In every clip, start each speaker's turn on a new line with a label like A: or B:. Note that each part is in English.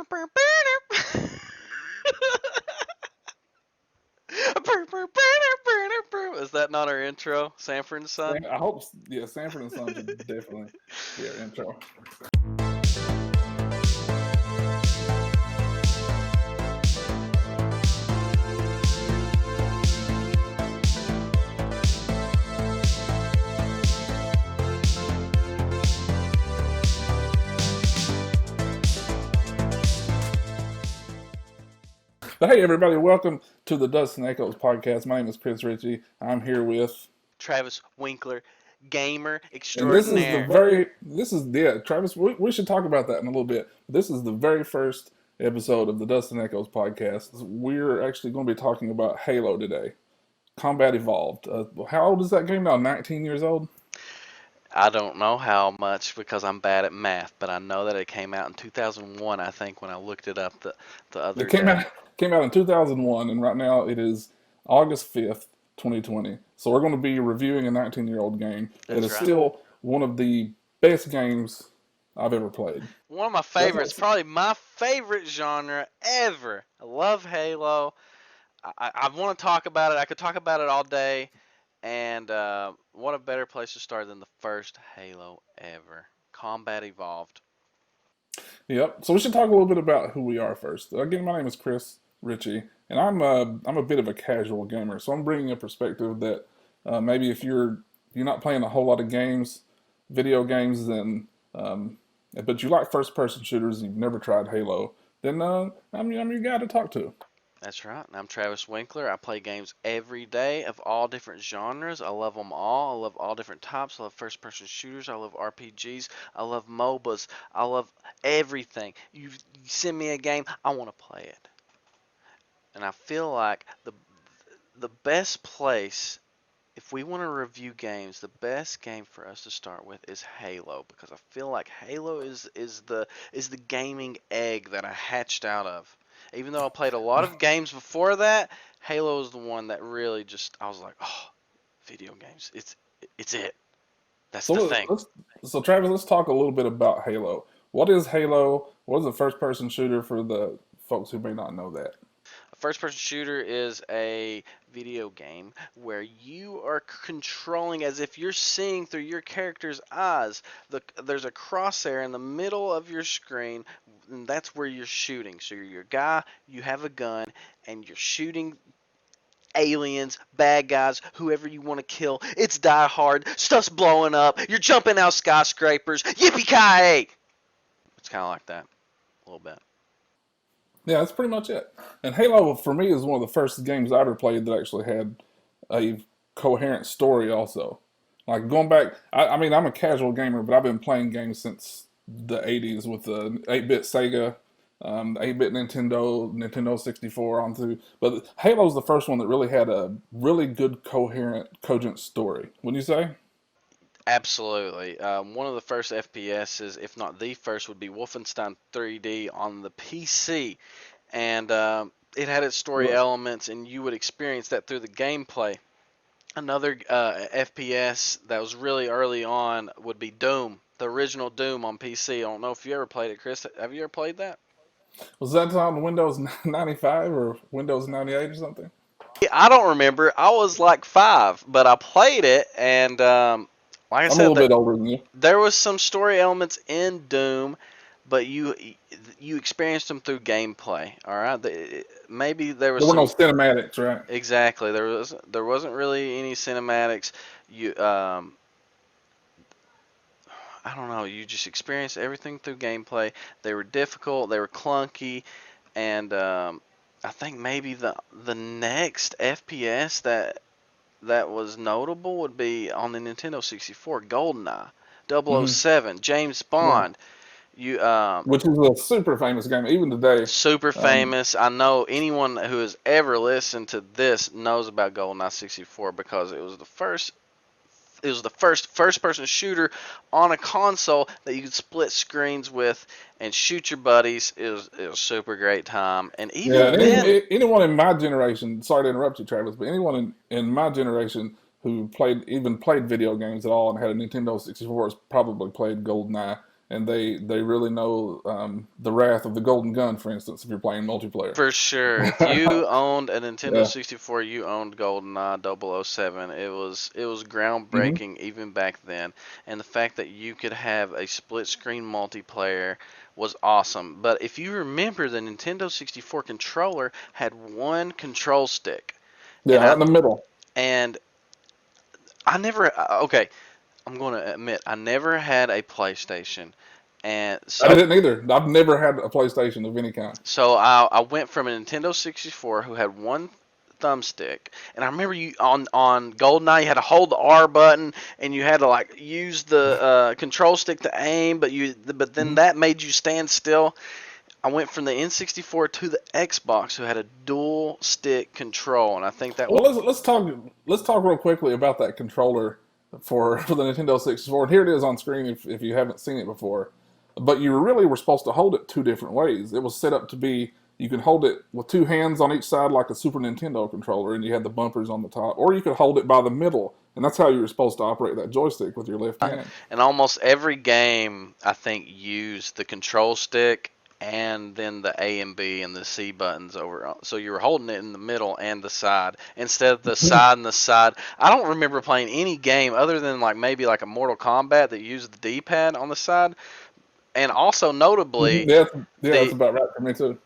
A: Is that not our intro, Sanford and Son?
B: I hope, yeah, Sanford and Son should definitely be our intro. But hey, everybody, welcome to the Dust and Echoes podcast. My name is Cris Ritchie. I'm here with...
A: Travis Winkler, gamer
B: And this is the
A: extraordinaire.
B: Travis, we should talk about that in a little bit. This is the very first episode of the Dust and Echoes podcast. We're actually going to be talking about Halo today. Combat Evolved. How old is that game now? 19 years old?
A: I don't know how much because I'm bad at math, but I know that it came out in 2001, I think, when I looked it up the other
B: It came
A: day.
B: out came out in 2001, and right now it is August 5th, 2020. So we're going to be reviewing a 19-year-old game that
A: That's
B: is
A: right.
B: still one of the best games I've ever played.
A: One of my favorites, probably my favorite genre ever. I love Halo. I want to talk about it. I could talk about it all day. And what a better place to start than the first Halo ever. Combat Evolved.
B: Yep. So we should talk a little bit about who we are first. Again, my name is Cris Ritchie, and I'm a bit of a casual gamer. So I'm bringing a perspective that maybe if you're not playing a whole lot of games, video games, then but you like first-person shooters and you've never tried Halo, then I'm your guy to talk to.
A: That's right. I'm Travis Winkler. I play games every day of all different genres. I love them all. I love all different types. I love first-person shooters. I love RPGs. I love MOBAs. I love everything. You send me a game, I want to play it. And I feel like the best place, if we want to review games, the best game for us to start with is Halo, because I feel like Halo is the gaming egg that I hatched out of. Even though I played a lot of games before that, Halo is the one that really just I was like, oh, video games, it's it. That's the thing.
B: So Travis, let's talk a little bit about Halo. What is Halo? What is a first-person shooter for the folks who may not know that?
A: A first-person shooter is a video game where you are controlling as if you're seeing through your character's eyes. There's a crosshair in the middle of your screen, and that's where you're shooting. So you're your guy, you have a gun, and you're shooting aliens, bad guys, whoever you want to kill. It's Die Hard, stuff's blowing up, you're jumping out skyscrapers, yippee-ki-yay! It's kind of like that, a little bit.
B: Yeah, that's pretty much it. And Halo, for me, is one of the first games I ever played that actually had a coherent story also. Like, going back, I mean, I'm a casual gamer, but I've been playing games since the 80s with the 8-bit Sega, 8-bit Nintendo 64 on through. But Halo's the first one that really had a really good, coherent, cogent story. Wouldn't you say?
A: Absolutely. One of the first FPSs, if not the first, would be Wolfenstein 3D on the PC. And it had its story elements, and you would experience that through the gameplay. Another FPS that was really early on would be Doom, the original Doom on PC. I don't know if you ever played it, Chris. Have you ever played that?
B: Was that on Windows 95 or Windows 98 or something?
A: I don't remember. I was like 5, but I played it, and like I
B: I'm a
A: said,
B: little bit older than you.
A: there was some story elements in Doom, but you experienced them through gameplay. All right, maybe there was
B: There were no
A: some
B: cinematics, right?
A: exactly. There wasn't really any cinematics. You I don't know. You just experienced everything through gameplay. They were difficult. They were clunky, and I think maybe the next FPS that was notable would be on the Nintendo 64, GoldenEye,
B: Mm-hmm.
A: 007, James
B: Yeah.
A: Bond. You
B: Which is a super famous game, even today.
A: super famous. I know anyone who has ever listened to this knows about GoldenEye 64 because it was the first first-person shooter on a console that you could split screens with and shoot your buddies. It was a super great time. And
B: Yeah,
A: even
B: and
A: then,
B: anyone in my generation, sorry to interrupt you, Travis, but anyone in my generation who played video games at all and had a Nintendo 64 has probably played GoldenEye. and they really know the wrath of the golden gun, for instance, if you're playing multiplayer.
A: For sure. If you owned a Nintendo
B: Yeah.
A: 64, you owned GoldenEye 007. It was
B: Hmm.
A: groundbreaking even back then. And the fact that you could have a split screen multiplayer was awesome. But if you remember, the Nintendo 64 controller had one control stick.
B: Yeah,
A: And
B: right
A: I
B: in the middle.
A: and I never okay, I'm going to admit I never had a PlayStation. And
B: I
A: so
B: didn't either. I've never had a PlayStation of any kind.
A: So I went from a Nintendo 64 who had one thumbstick, and I remember you on GoldenEye you had to hold the R button and you had to like use the control stick to aim, but then
B: Hmm.
A: that made you stand still. I went from the N64 to the Xbox who had a dual stick control, and I think that
B: Well, let's talk real quickly about that controller for the Nintendo 64. And here it is on screen if you haven't seen it before. But you really were supposed to hold it two different ways. It was set up to be you can hold it with two hands on each side like a Super Nintendo controller, and you had the bumpers on the top, or you could hold it by the middle, and that's how you were supposed to operate that joystick with your left hand.
A: and almost every game I think used the control stick and then the A and B and the C buttons over. So you were holding it in the middle and the side instead of the side and the side. I don't remember playing any game other than like maybe like a Mortal Kombat that used the D-pad on the side. And also
B: Mhm.
A: notably,
B: Yeah, yeah, that's
A: the
B: about right for me too.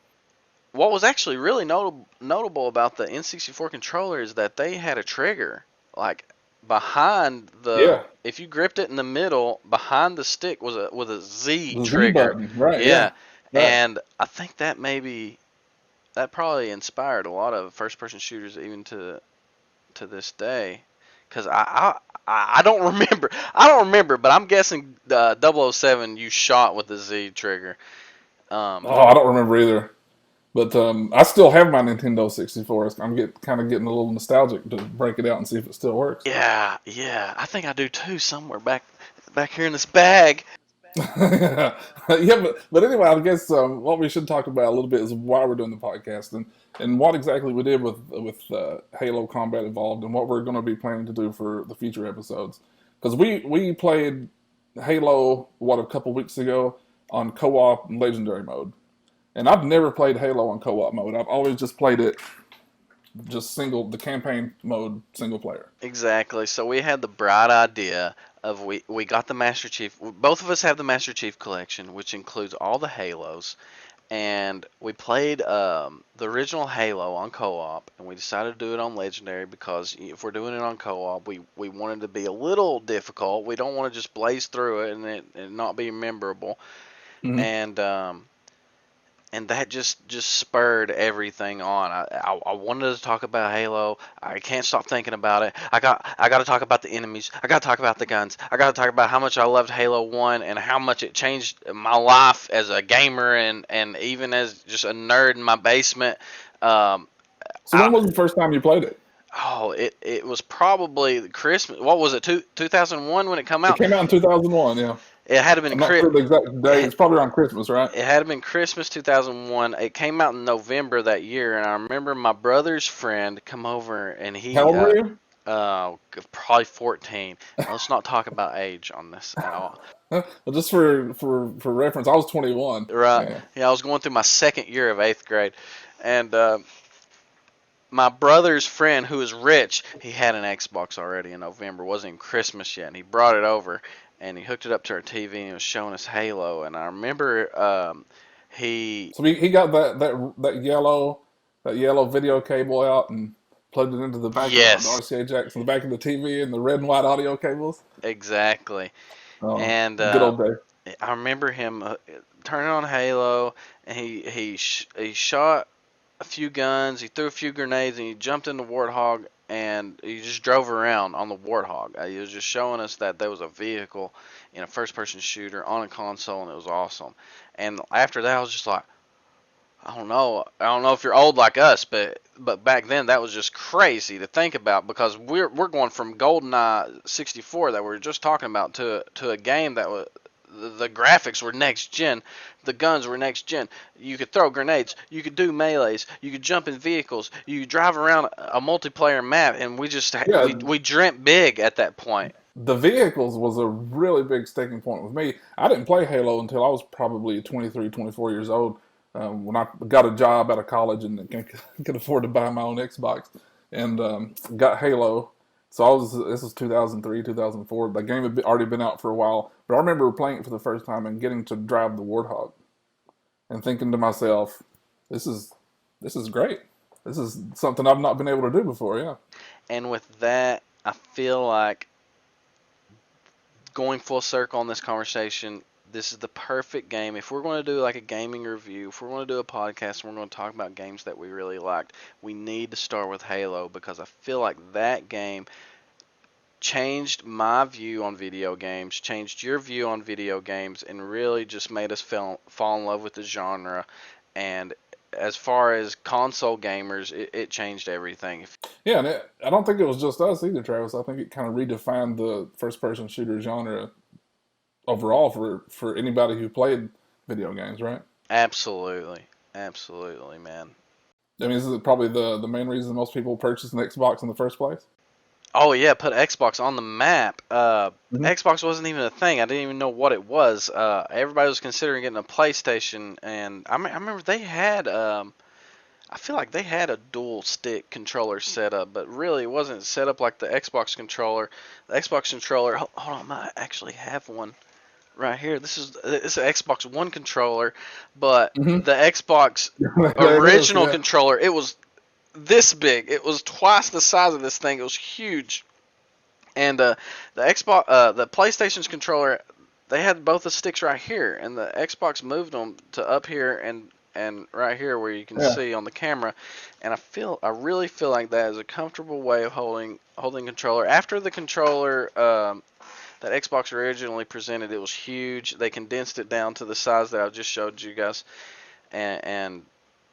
A: what was actually really notable about the N64 controller is that they had a trigger like behind the
B: Yeah,
A: if you gripped it in the middle behind the stick was a Z
B: the Z
A: trigger.
B: button, right? Yeah,
A: Yeah,
B: right.
A: and I think that probably inspired a lot of first person shooters even to this day. Cause I don't remember. I don't remember, but I'm guessing 007 you shot with the Z trigger. Um,
B: Oh, I don't remember either. But I still have my Nintendo 64. I'm kind of getting a little nostalgic to break it out and see if it still works.
A: Yeah, yeah. I think I do too somewhere back here in this bag.
B: Yeah, but anyway, I guess what we should talk about a little bit is why we're doing the podcast and what exactly we did with Halo Combat Evolved and what we're going to be planning to do for the future episodes. Because we played Halo a couple weeks ago on co-op and legendary mode, and I've never played Halo on co-op mode. I've always just played it just the campaign mode, single player.
A: Exactly. So we had the bright idea of we got the Master Chief. Both of us have the Master Chief collection, which includes all the Halos, and we played the original Halo on co-op, and we decided to do it on Legendary because if we're doing it on co-op, we wanted to be a little difficult. We don't want to just blaze through it and not be memorable.
B: Hmm.
A: And that just spurred everything on. I wanted to talk about Halo. I can't stop thinking about it. I got to talk about the enemies. I got to talk about the guns. I got to talk about how much I loved Halo 1 and how much it changed my life as a gamer and even as just a nerd in my basement. Um,
B: So
A: I,
B: when was the first time you played it?
A: it was probably Christmas. What was it? 2001 when it come
B: It
A: out.
B: came out in 2001. Yeah,
A: It had to been
B: I'm not sure the exact date.
A: it,
B: It's probably around Christmas, right?
A: It had been Christmas 2001. It came out in November that year, and I remember my brother's friend come over, and
B: How
A: he,
B: old were you?
A: probably 14. Let's not talk about age on this at all.
B: Well, just for reference, I was 21.
A: Right?
B: Yeah.
A: Yeah, I was going through my second year of eighth grade, and my brother's friend, who was rich, he had an Xbox already in November. It wasn't even Christmas yet, and he brought it over, and he hooked it up to our TV, and he was showing us Halo, and I remember he
B: So he got that yellow video cable out and plugged it into the back of the
A: yes,
B: RCA jacks in the back of the TV and the red and white audio cables.
A: exactly.
B: Oh,
A: And
B: good old day.
A: I remember him turning on Halo, and he shot a few guns, he threw a few grenades, and he jumped in the Warthog, and he just drove around on the Warthog. He was just showing us that there was a vehicle in a first-person shooter on a console, and it was awesome. And after that, I was just like, I don't know. I don't know if you're old like us, but back then that was just crazy to think about because we're going from GoldenEye 64 that we were just talking about to a game that was the graphics were next gen, the guns were next gen. You could throw grenades, you could do melees, you could jump in vehicles, you could drive around a multiplayer map, and we just
B: Yeah,
A: we dreamt big at that point.
B: the vehicles was a really big sticking point with me. I didn't play Halo until I was probably 23, 24 years old. When I got a job out of college and could afford to buy my own Xbox, and got Halo. So this was 2003, 2004. The game had already been out for a while, but I remember playing it for the first time and getting to drive the Warthog and thinking to myself, "This is this is great. This is something I've not been able to do before." Yeah.
A: And with that, I feel like going full circle on this conversation, this is the perfect game. If we're going to do like a gaming review, if we're going to do a podcast and we're going to talk about games that we really liked, we need to start with Halo because I feel like that game changed my view on video games, changed your view on video games, and really just made us fall in love with the genre. And as far as console gamers, it changed everything.
B: Yeah, and I don't think it was just us either, Travis. I think it kind of redefined the first-person shooter genre overall for anybody who played video games, right?
A: Absolutely, absolutely, man.
B: I mean, this is probably the main reason most people purchase an Xbox in the first place.
A: Oh yeah, put Xbox on the map.
B: Hmm.
A: Xbox wasn't even a thing. I didn't even know what it was. Everybody was considering getting a PlayStation, and I remember they had. I feel like they had a dual stick controller setup, but really it wasn't set up like the Xbox controller. The Xbox controller. Hold on, I might actually have one right here. It's an Xbox One controller, but
B: Hmm.
A: the Xbox
B: There it is.
A: original
B: Yeah.
A: controller, it was this big. It was twice the size of this thing. It was huge. And the PlayStation's controller, they had both the sticks right here, and the Xbox moved them to up here and right here where you can
B: Yeah.
A: see on the camera. And I really feel like that is a comfortable way of holding controller. After the controller that Xbox originally presented, it was huge. They condensed it down to the size that I just showed you guys, and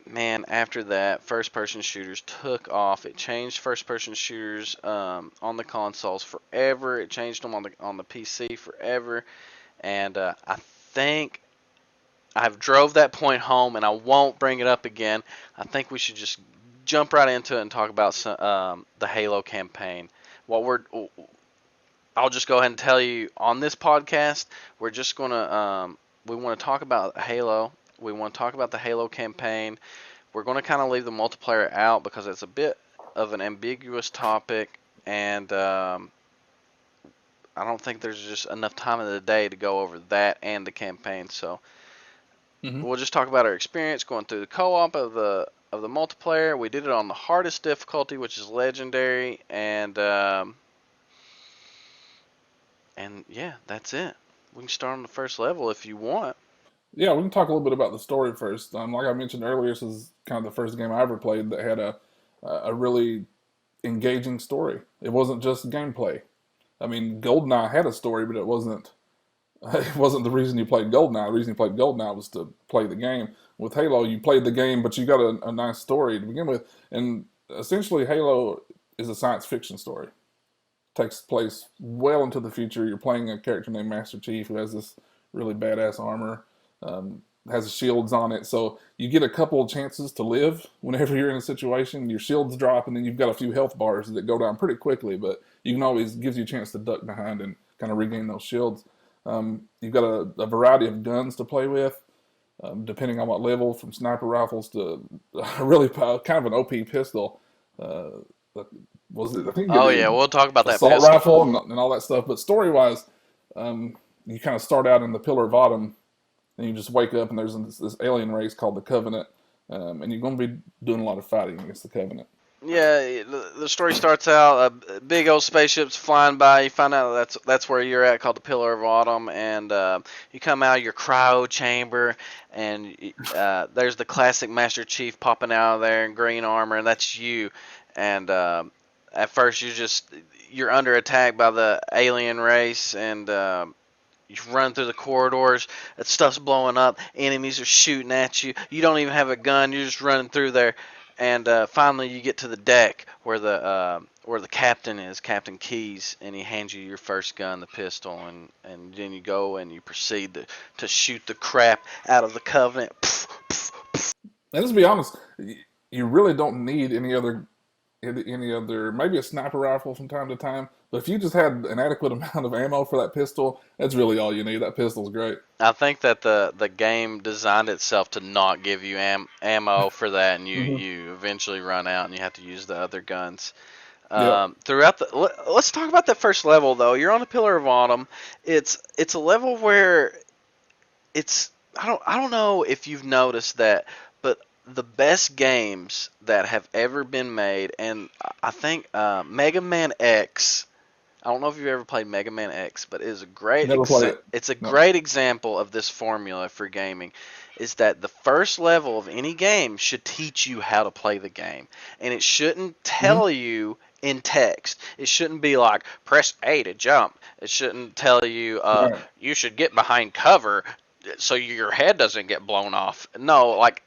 A: man, after that, first-person shooters took off. It changed first-person shooters on the consoles forever. It changed them on the PC forever. And I think I've drove that point home, and I won't bring it up again. I think we should just jump right into it and talk about the Halo campaign. What we're I'll just go ahead and tell you on this podcast, we're just gonna we want to talk about Halo. We want to talk about the Halo campaign. We're going to kind of leave the multiplayer out because it's a bit of an ambiguous topic, and I don't think there's just enough time in the day to go over that and the campaign. So
B: Hmm.
A: we'll just talk about our experience going through the co-op of the multiplayer. We did it on the hardest difficulty, which is legendary, and yeah, that's it. We can start on the first level if you want.
B: Yeah, we can talk a little bit about the story first. Like I mentioned earlier, this is kind of the first game I ever played that had a really engaging story. It wasn't just gameplay. I mean, GoldenEye had a story, but it wasn't. It wasn't the reason you played GoldenEye. The reason you played GoldenEye was to play the game. With Halo, you played the game, but you got a nice story to begin with. And essentially, Halo is a science fiction story. Takes place well into the future. You're playing a character named Master Chief who has this really badass armor, has shields on it. So you get a couple of chances to live whenever you're in a situation. Your shields drop, and then you've got a few health bars that go down pretty quickly. But you can always gives you a chance to duck behind and kind of regain those shields. You've got a variety of guns to play with, depending on what level, from sniper rifles to a really kind of an OP pistol. Uh, was it? I think you get
A: Oh yeah,
B: the
A: we'll talk about that
B: assault
A: pistol.
B: rifle and all that stuff. But story wise, you kind of start out in the Pillar of Autumn, and you just wake up and there's this alien race called the Covenant, and you're going to be doing a lot of fighting against the Covenant.
A: Yeah, the story starts out big old spaceships flying by. You find out that's where you're at, called the Pillar of Autumn, and you come out of your cryo chamber, and there's the classic Master Chief popping out of there in green armor, and that's you. And at first you're under attack by the alien race, and you run through the corridors. That stuff's blowing up. Enemies are shooting at you. You don't even have a gun. You're just running through there. And finally, you get to the deck where the captain is, Captain Keyes, and he hands you your first gun, the pistol, and then you go and you proceed to shoot the crap out of the Covenant.
B: And let's be honest, you really don't need any other any other, maybe a sniper rifle from time to time. But if you just had an adequate amount of ammo for that pistol, that's really all you need. That pistol's great.
A: I think that the game designed itself to not give you ammo for that, and
B: Hmm.
A: you eventually run out and you have to use the other guns.
B: Yep.
A: Throughout let's talk about that first level though. You're on a Pillar of Autumn. It's a level where it's I don't know if you've noticed that, but the best games that have ever been made, and I think Mega Man X. I don't know if you've ever played Mega Man X, but
B: Never played it.
A: it's a
B: No.
A: great example of this formula for gaming. Is that the first level of any game should teach you how to play the game, and it shouldn't
B: Hmm.
A: tell you in text. It shouldn't be like press A to jump. It shouldn't tell you
B: Right.
A: you should get behind cover so your head doesn't get blown off. No, like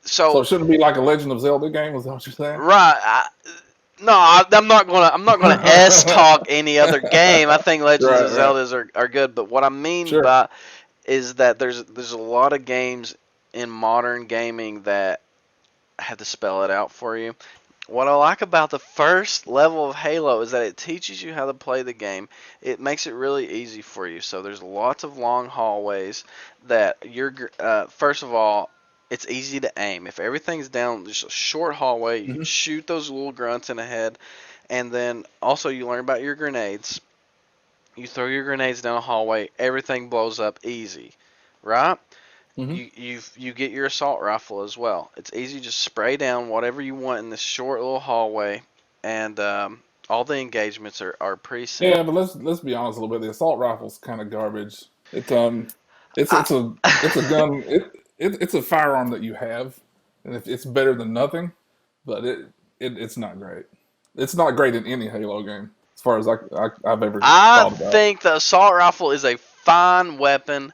B: So
A: so
B: it shouldn't be like a Legend of Zelda game. Is that what you're saying?
A: right. No, I'm not gonna s talk any other game. I think Legends
B: Right.
A: of
B: Right.
A: Zeldas are good, but what I mean
B: Sure.
A: by is that there's a lot of games in modern gaming that have to spell it out for you. What I like about the first level of Halo is that it teaches you how to play the game. It makes it really easy for you. So there's lots of long hallways that first of all, it's easy to aim. If everything's down just a short hallway, you can
B: Hmm.
A: shoot those little grunts in the head. And then also you learn about your grenades. You throw your grenades down a hallway, everything blows up easy, right?
B: Hmm.
A: You get your assault rifle as well. It's easy, just spray down whatever you want in this short little hallway, and all the engagements are pretty
B: Yeah,
A: simple.
B: but let's be honest a little bit. The assault rifle's kind of garbage. It it's
A: I,
B: it's a gun. It's a firearm that you have, and it's better than nothing. But it's not great. It's not great in any Halo game, as far as I've ever
A: I
B: thought about.
A: think the assault rifle is a fine weapon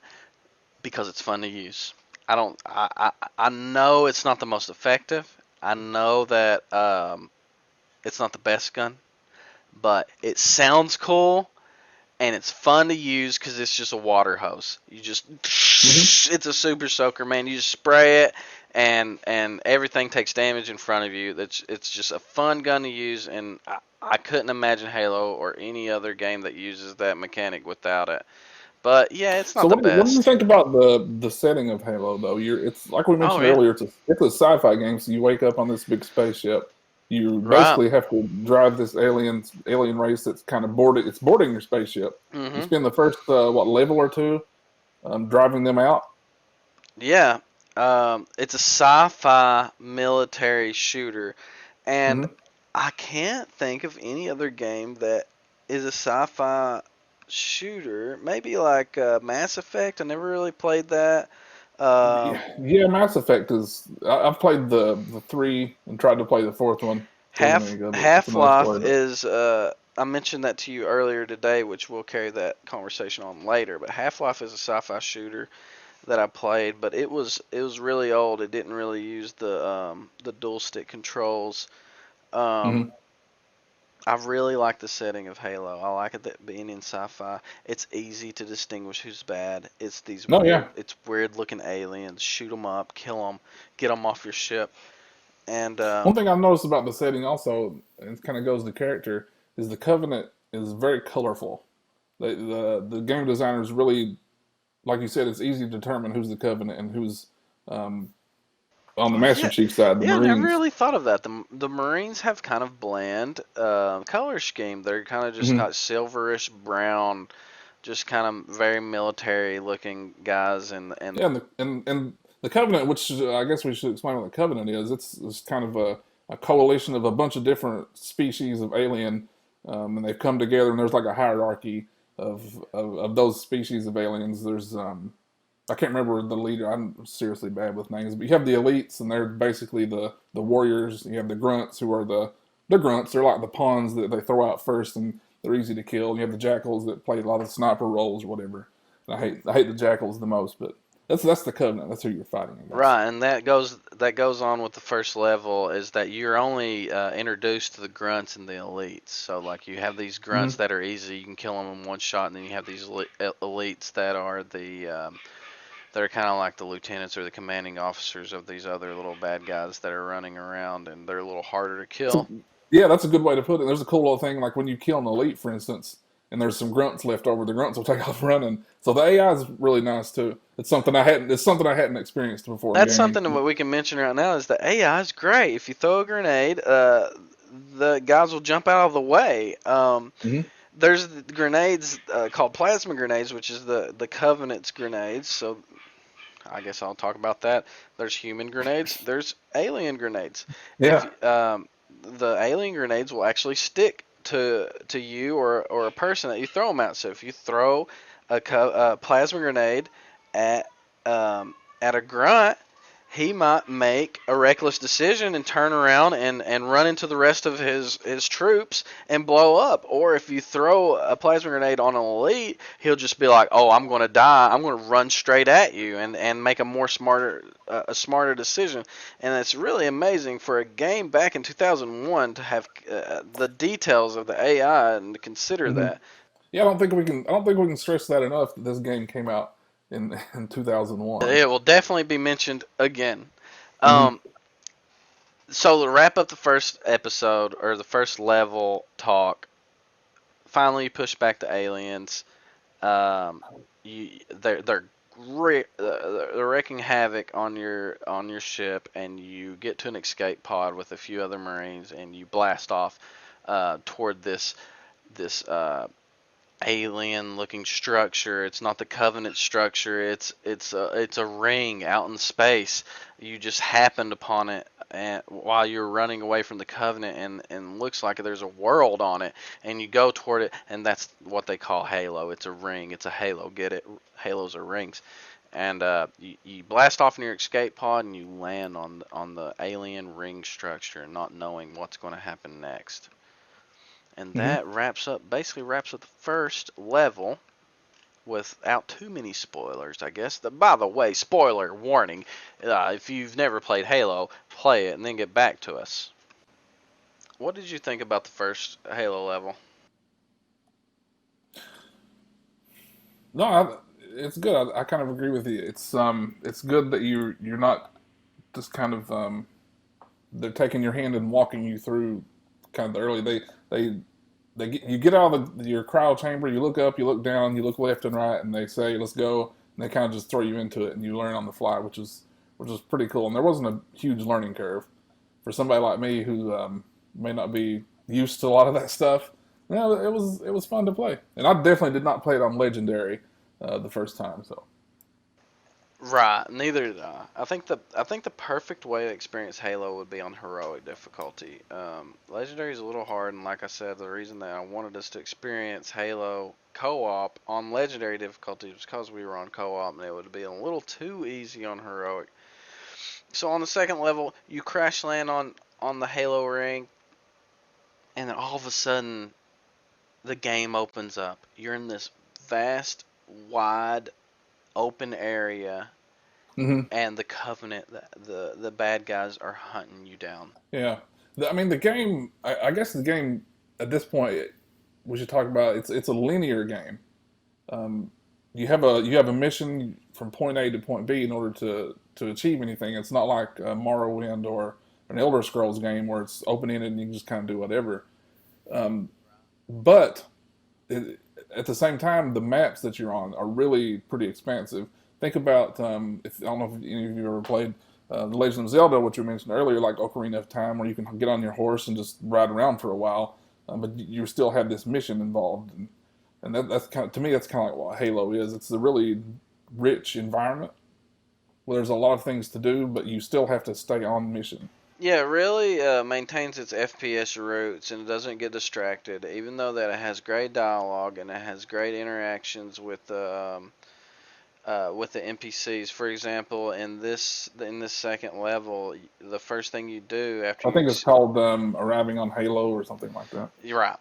A: because it's fun to use. I don't. I know it's not the most effective. I know that it's not the best gun, but it sounds cool and it's fun to use because it's just a water hose. You just
B: Hmm.
A: it's a super soaker, man. You just spray it, and everything takes damage in front of you. That's it's just a fun gun to use, and I couldn't imagine Halo or any other game that uses that mechanic without it. But yeah, it's
B: So
A: not the
B: what do you
A: best.
B: think about the setting of Halo though? It's like we
A: Oh
B: mentioned
A: yeah,
B: earlier. It's a sci-fi game. So you wake up on this big spaceship. You
A: right.
B: basically have to drive this alien race that's kind of boarded. It's boarding your spaceship. You
A: Mhm.
B: spend the first what level or two driving them out.
A: Yeah. It's a sci-fi military shooter, and
B: Hmm.
A: I can't think of any other game that is a sci-fi shooter. Maybe like Mass Effect. I never really played that. Um,
B: Yeah, Mass Effect is. I've played the three and tried to play the fourth one. Wasn't any good, but it's another
A: Half-Life
B: story. But
A: is. I mentioned that to you earlier today, which we'll carry that conversation on later. But Half-Life is a sci-fi shooter that I played, but it was really old. It didn't really use the dual stick controls. Um,
B: hmm.
A: I really like the setting of Halo. I like it that being in sci-fi. It's easy to distinguish who's bad.
B: No, yeah.
A: It's weird looking aliens. Shoot them up, kill them, get them off your ship. And
B: One thing I've noticed about the setting also, and it kind of goes to character, is the Covenant is very colorful. The game designers really, like you said, it's easy to determine who's the Covenant and who's um, on the
A: oh
B: Master
A: yeah,
B: Chief side, the
A: yeah, I never
B: Marines.
A: really thought of that. The Marines have kind of bland color scheme. They're kind of just
B: Hmm.
A: got silverish brown, just kind of very military looking guys, and
B: Yeah, and the Covenant, which I guess we should explain what the Covenant is. It's kind of a coalition of a bunch of different species of alien, and they've come together, and there's like a hierarchy of those species of aliens. There's I can't remember the leader. I'm seriously bad with names, but you have the elites, and they're basically the warriors. You have the grunts, who are the grunts. They're like the pawns that they throw out first, and they're easy to kill. You have the jackals that play a lot of sniper roles or whatever. And I hate the jackals the most, but that's the covenant. That's who you're fighting against.
A: right, and that goes on with the first level is that you're only introduced to the grunts and the elites. So like you have these grunts
B: Hmm.
A: that are easy, you can kill them in one shot, and then you have these elites that are They're kind of like the lieutenants or the commanding officers of these other little bad guys that are running around, and they're a little harder to kill.
B: Yeah, that's a good way to put it. There's a cool little thing like when you kill an elite, for instance, and there's some grunts left over. The grunts will take off running. So the AI is really nice too. It's something I hadn't. It's something I hadn't experienced before in
A: That's
B: gaming.
A: something that we can mention right now is the AI is great. If you throw a grenade, the guys will jump out of the way.
B: Hmm.
A: There's the grenades called plasma grenades, which is the Covenant's grenades. So I guess I'll talk about that. There's human grenades. There's alien grenades. If
B: Yeah.
A: The alien grenades will actually stick to you or a person that you throw them at. So if you throw a plasma grenade at at a grunt, he might make a reckless decision and turn around and run into the rest of his troops and blow up. Or if you throw a plasma grenade on an elite, he'll just be like, "Oh, I'm going to die. I'm going to run straight at you," and make a smarter decision. And it's really amazing for a game back in 2001 to have the details of the AI and to consider
B: Hmm.
A: that.
B: Yeah, I don't think we can. I don't think we can stress that enough. That this game came out in 2001.
A: It will definitely be mentioned again.
B: Hmm.
A: Um, so to wrap up the first episode or the first level talk, finally you push back the aliens. Um, they're they're wreaking havoc on your ship, and you get to an escape pod with a few other Marines, and you blast off toward this alien looking structure. It's not the Covenant structure. It's a ring out in space. You just happened upon it and while you're running away from the Covenant, and looks like there's a world on it, and you go toward it, and that's what they call Halo. It's a ring. It's a halo. Get it? Halos are rings. And you blast off in your escape pod, and you land on the alien ring structure, not knowing what's going to happen next. And
B: Hmm.
A: that basically wraps up the first level without too many spoilers, I guess. By the way, spoiler warning: if you've never played Halo, play it and then get back to us. What did you think about the first Halo level?
B: No, it's good. I kind of agree with you. It's good that you're not just kind of they're taking your hand and walking you through kind of the early. They you get out of your cryo chamber, you look up, you look down, you look left and right, and they say, "Let's go," and they kind of just throw you into it, and you learn on the fly, which is pretty cool. And there wasn't a huge learning curve for somebody like me who may not be used to a lot of that stuff. Yeah, it was fun to play, and I definitely did not play it on legendary the first time. So
A: Right, neither did I. I think the perfect way to experience Halo would be on heroic difficulty. Legendary is a little hard, and like I said, the reason that I wanted us to experience Halo co-op on legendary difficulty was because we were on co-op, and it would be a little too easy on heroic. So on the second level, you crash land on the Halo ring, and then all of a sudden, the game opens up. You're in this vast, wide, open area,
B: hmm.
A: and the Covenant, the bad guys are hunting you down.
B: Yeah, I mean the game. I guess the game at this point we should talk about. It's a linear game. Um, you have a mission from point A to point B in order to achieve anything. It's not like a Morrowind or an Elder Scrolls game where it's open ended and you can just kind of do whatever. Um, but it, at the same time, the maps that you're on are really pretty expansive. Think about if I don't know if any of you ever played The Legend of Zelda, which you mentioned earlier, like Ocarina of Time, where you can get on your horse and just ride around for a while, but you still have this mission involved, and that's kind of to me that's kind of like what Halo is. It's a really rich environment where there's a lot of things to do, but you still have to stay on mission.
A: Yeah, it really maintains its FPS roots and it doesn't get distracted, even though that it has great dialogue and it has great interactions with the NPCs. For example, in this second level, the first thing you do after
B: I
A: you
B: think it's called arriving on Halo or something like that.
A: you're right,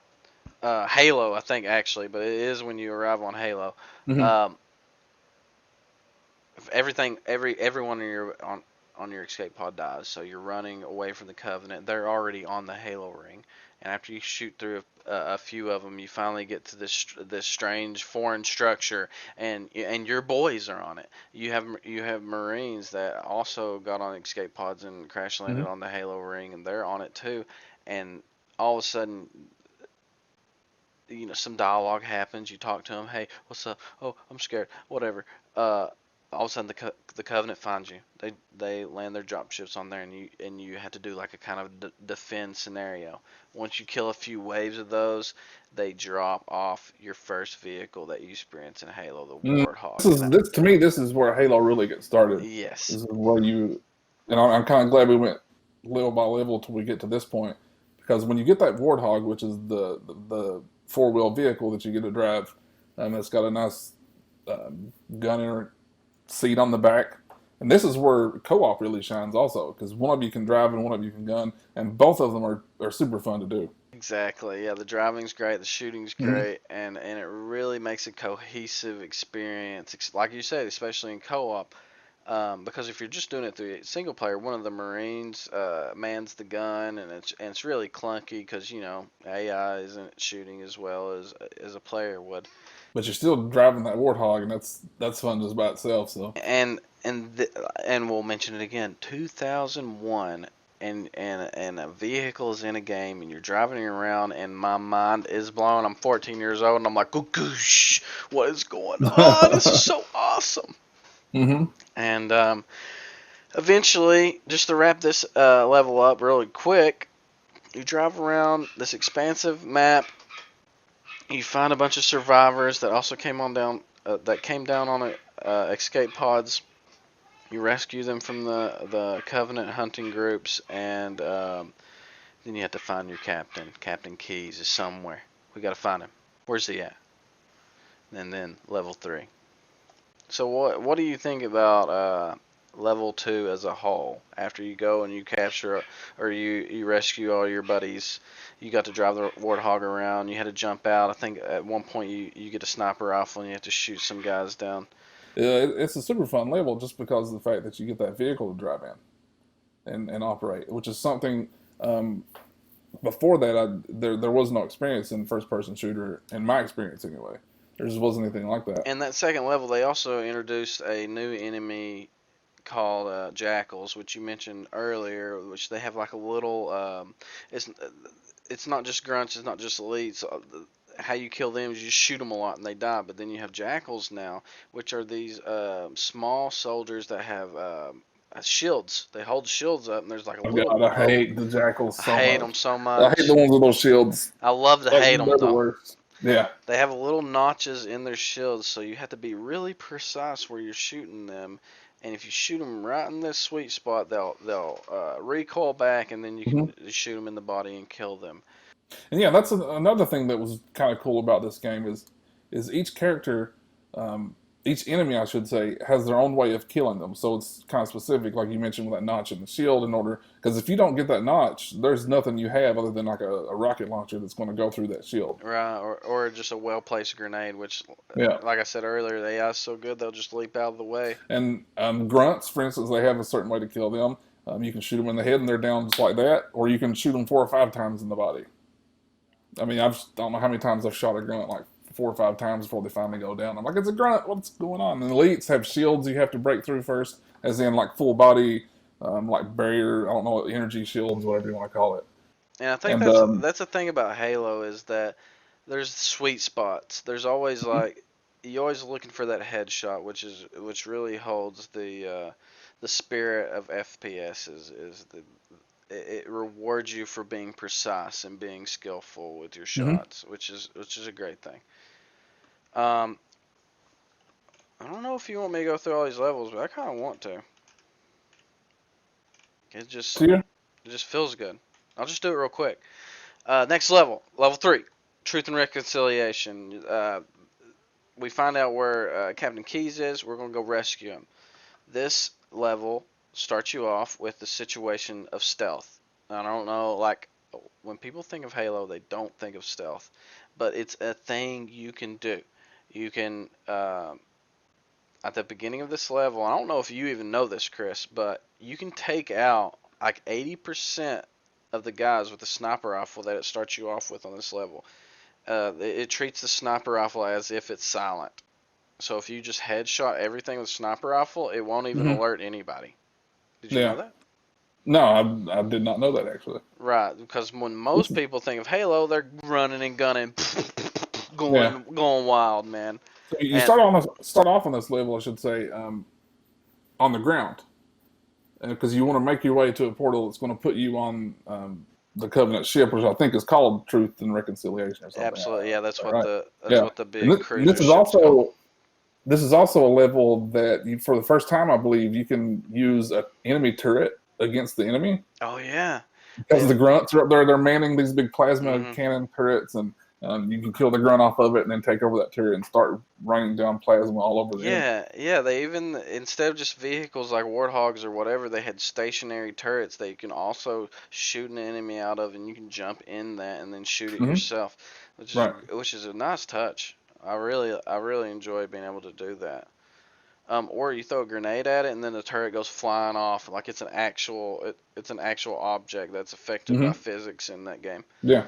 A: Halo, I think actually, but it is when you arrive on Halo.
B: Hmm.
A: Um, everything, everyone in your on. on your escape pod dies. So you're running away from the Covenant. They're already on the Halo ring, and after you shoot through a few of them, you finally get to this strange foreign structure, and your boys are on it. You have Marines that also got on escape pods and crash landed
B: Hmm.
A: on the Halo ring, and they're on it too. And all of a sudden, some dialogue happens. You talk to them, hey, what's up? Oh, I'm scared. Whatever. All of a sudden, the Covenant finds you. They land their drop ships on there, and you have to do like a kind of defend scenario. Once you kill a few waves of those, they drop off your first vehicle that you experience in Halo, the
B: Mm.
A: Warthog.
B: This is this to me. This is where Halo really gets started.
A: Yes,
B: This is where you, and I'm kind of glad we went level by level till we get to this point, because when you get that Warthog, which is the four-wheel vehicle that you get to drive, it's got a nice gunner seat on the back. And this is where co-op really shines also, because one of you can drive and one of you can gun, and both of them are super fun to do.
A: exactly. Yeah, the driving's great, the shooting's
B: Hmm.
A: great, and it really makes a cohesive experience. Like you said, especially in co-op. Because if you're just doing it through single player, one of the Marines mans the gun, and it's really clunky because AI isn't shooting as well as a player would.
B: But you're still driving that Warthog, and that's fun just by itself. So
A: And we'll mention it again, 2001. And a vehicle is in a game and you're driving around and my mind is blown. I'm 14 years old and I'm like, oh gosh, what is going on? This is so awesome.
B: hmm.
A: And eventually, just to wrap this level up really quick, you drive around this expansive map. You find a bunch of survivors that also came down on escape pods. You rescue them from the Covenant hunting groups, and then you have to find your captain. Captain Keyes is somewhere. We got to find him. Where's he at? And then level 3. So what do you think about level 2 as a whole? After you go and you capture or you rescue all your buddies, you got to drive the Warthog around. You had to jump out. I think at one point you get a sniper rifle and you have to shoot some guys down.
B: Yeah, it's a super fun level just because of the fact that you get that vehicle to drive in and operate, which is something. Um, Before that, there was no experience in first person shooter in my experience anyway. There just wasn't anything like that.
A: And that second level, they also introduced a new enemy called jackals, which you mentioned earlier, which they have like a little. It's it's not just grunts, it's not just elites. How you kill them is you just shoot them a lot and they die. But then you have jackals now, which are these small soldiers that have shields. They hold shields up, and there's like a
B: Oh
A: little.
B: God, I hate the jackals
A: I
B: so
A: hate
B: much.
A: them so
B: I hate the
A: much.
B: ones with those shields.
A: I love to
B: Like
A: hate them
B: they're the
A: though.
B: worst. Yeah.
A: They have little notches in their shields, so you have to be really precise where you're shooting them. And if you shoot them right in this sweet spot, they'll recoil back, and then you
B: Hmm.
A: can shoot them in the body and kill them.
B: And yeah, that's another thing that was kind of cool about this game is each character, um, each enemy, I should say, has their own way of killing them. So it's kind of specific, like you mentioned with that notch in the shield. In order, because if you don't get that notch, there's nothing you have other than like a rocket launcher that's going to go through that shield.
A: Right, or just a well placed grenade, which,
B: Yeah.
A: like I said earlier, the AI is so good they'll just leap out of the way.
B: And grunts, for instance, they have a certain way to kill them. You can shoot them in the head and they're down just like that, or you can shoot them 4 or 5 times in the body. I mean, I don't know how many times I've shot a grunt, like 4 or 5 times before they finally go down. I'm like, it's a grunt. What's going on? And the elites have shields you have to break through first, as in like full body, like barrier. I don't know, energy shields, whatever you want to call it.
A: And I think
B: And
A: that's the thing about Halo is that there's sweet spots. There's always like you're always looking for that headshot, which really holds the spirit of FPS is it rewards you for being precise and being skillful with your
B: mm-hmm.
A: shots, which is a great thing. Um, I don't know if you want me to go through all these levels, but I kind of want to. It just
B: Here,
A: it just feels good. I'll just do it real quick. Next level, level 3, Truth and Reconciliation. We find out where Captain Keyes is. We're gonna go rescue him. This level starts you off with the situation of stealth. I don't know, like when people think of Halo, they don't think of stealth, but it's a thing you can do. You can at the beginning of this level, I don't know if you even know this, Chris, but you can take out like 80% of the guys with the sniper rifle that it starts you off with on this level. It treats the sniper rifle as if it's silent. So if you just headshot everything with sniper rifle, it won't even
B: Hmm.
A: alert anybody. Did you know
B: Yeah.
A: that?
B: No, I did not know that actually.
A: Right, because when
B: Which
A: most
B: is,
A: people think of Halo, they're running and gunning,
B: yeah.
A: going wild, man.
B: So you
A: And
B: start off on this level, I should say, on the ground, because you want to make your way to a portal that's going to put you on the Covenant ship, which I think is called Truth and Reconciliation or something.
A: absolutely, yeah,
B: Is that right?
A: that's
B: Yeah.
A: what the
B: And
A: big
B: this
A: cruiser
B: is
A: ship's called.
B: also a level that you, for the first time, I believe, you can use an enemy turret against the enemy
A: Oh yeah,
B: because
A: they.
B: the grunts are up there. They're manning these big plasma
A: Mhm.
B: cannon turrets, and you can kill the grunt off of it and then take over that turret and start raining down plasma all over the enemy.
A: Yeah, yeah. They even instead of just vehicles like warthogs or whatever, they had stationary turrets that you can also shoot an enemy out of, and you can jump in that and then shoot it
B: Hmm.
A: yourself, which is
B: Right.
A: a nice touch. I really enjoy being able to do that. Or you throw a grenade at it and then the turret goes flying off like it's an actual object that's affected by
B: Hmm.
A: physics in that game.
B: Yeah.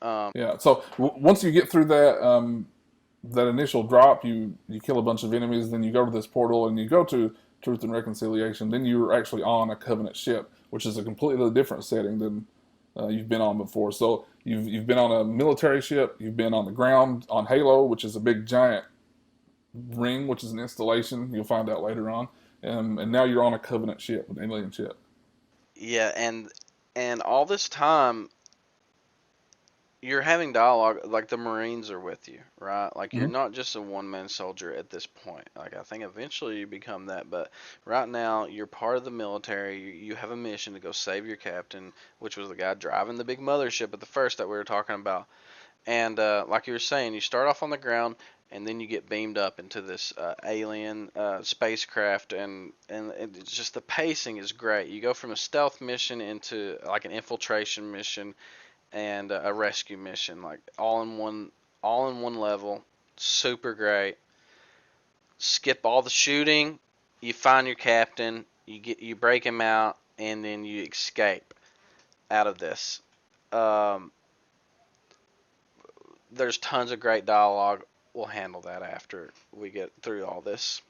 A: Um,
B: Yeah. So once you get through that initial drop, you kill a bunch of enemies, then you go to this portal and you go to Truth and Reconciliation. Then you're actually on a Covenant ship, which is a completely different setting than you've been on before. So you've been on a military ship, you've been on the ground on Halo, which is a big giant ring, which is an installation. You'll find out later on, and now you're on a Covenant ship, an alien ship.
A: yeah, and all this time you're having dialogue like the Marines are with you, right? Like you're
B: Hmm.
A: not just a one man soldier at this point. Like I think eventually you become that, but right now you're part of the military. You have a mission to go save your captain, which was the guy driving the big mothership at the first that we were talking about. And like you were saying, you start off on the ground, and then you get beamed up into this alien spacecraft, and it's just the pacing is great. You go from a stealth mission into like an infiltration mission and a rescue mission, like all in one level. Super great. Skip all the shooting. You find your captain. You break him out, and then you escape out of this. Um, there's tons of great dialogue. We'll handle that after we get through all this.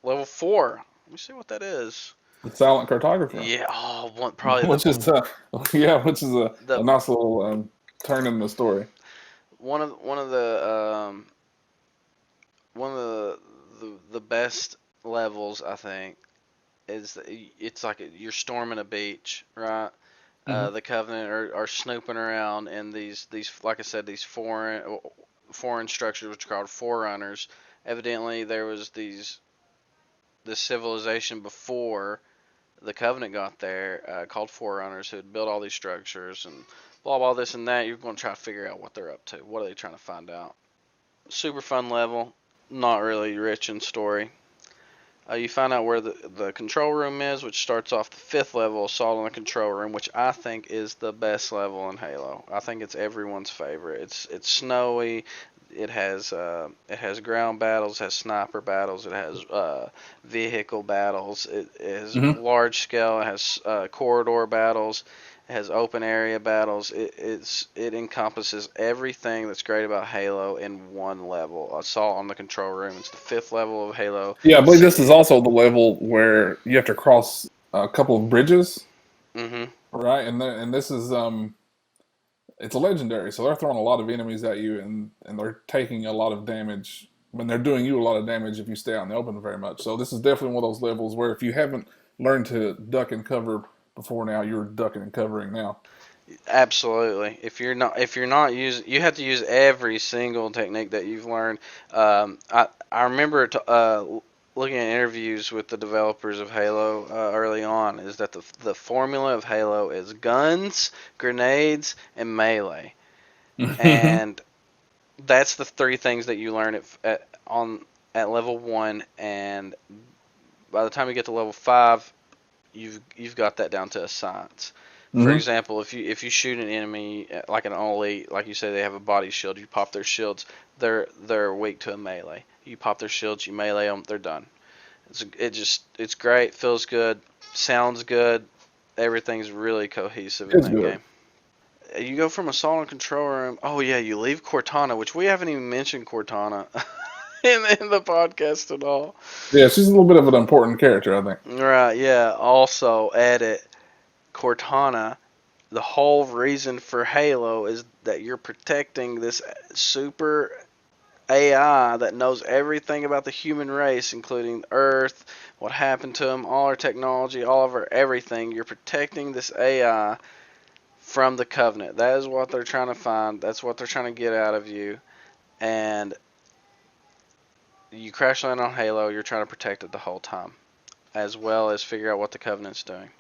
A: Level 4. Let me see what that is.
B: The Silent Cartographer,
A: Yeah, oh, probably
B: which is yeah, which is
A: the
B: a nice little turn in the story.
A: one of the best levels I think is it's like you're storming a beach, right?
B: Hmm.
A: The Covenant are snooping around in these like I said these foreign structures which are called forerunners. Evidently, there was this civilization before the Covenant got there called Forerunners who had built all these structures and blah blah this and that. You're going to try to figure out what they're up to. What are they trying to find out? Super fun level, not really rich in story. You find out where the control room is, which starts off the fifth level, Assault on the Control Room, which I think is the best level in Halo. I think it's everyone's favorite. It's snowy. It has ground battles, it has sniper battles, it has vehicle battles, it has
B: Hmm.
A: large scale, it has corridor battles, it has open area battles. It encompasses everything that's great about Halo in one level. Assault on the Control Room. It's the fifth level of Halo.
B: Yeah, I believe this is also the level where you have to cross a couple of bridges,
A: Mhm.
B: right? And this is it's a legendary, so they're throwing a lot of enemies at you, and they're taking a lot of damage. When they're doing you a lot of damage if you stay out in the open very much. So this is definitely one of those levels where if you haven't learned to duck and cover before now, you're ducking and covering now.
A: Absolutely. If you're not using, you have to use every single technique that you've learned. I remember looking at interviews with the developers of Halo early on. Is that the formula of Halo is guns, grenades, and melee, and that's the three things that you learn at level 1. And by the time you get to level 5, you've got that down to a science. For
B: Mm-hmm.
A: example, if you shoot an enemy like an elite, like you say, they have a body shield. You pop their shields, they're weak to a melee. You pop their shields, you melee them, they're done. It's great, feels good, sounds good. Everything's really cohesive in
B: It's
A: that
B: good.
A: game. You go from assault and control room. Oh yeah, you leave Cortana, which we haven't even mentioned Cortana in the podcast at all.
B: Yeah, she's a little bit of an important character, I think.
A: Right. Yeah. Also, edit Cortana. The whole reason for Halo is that you're protecting this super AI that knows everything about the human race, including Earth, what happened to them, all our technology, all of our everything. You're protecting this AI from the Covenant. That is what they're trying to find. That's what they're trying to get out of you. And you crash land on Halo, you're trying to protect it the whole time, as well as figure out what the Covenant's doing.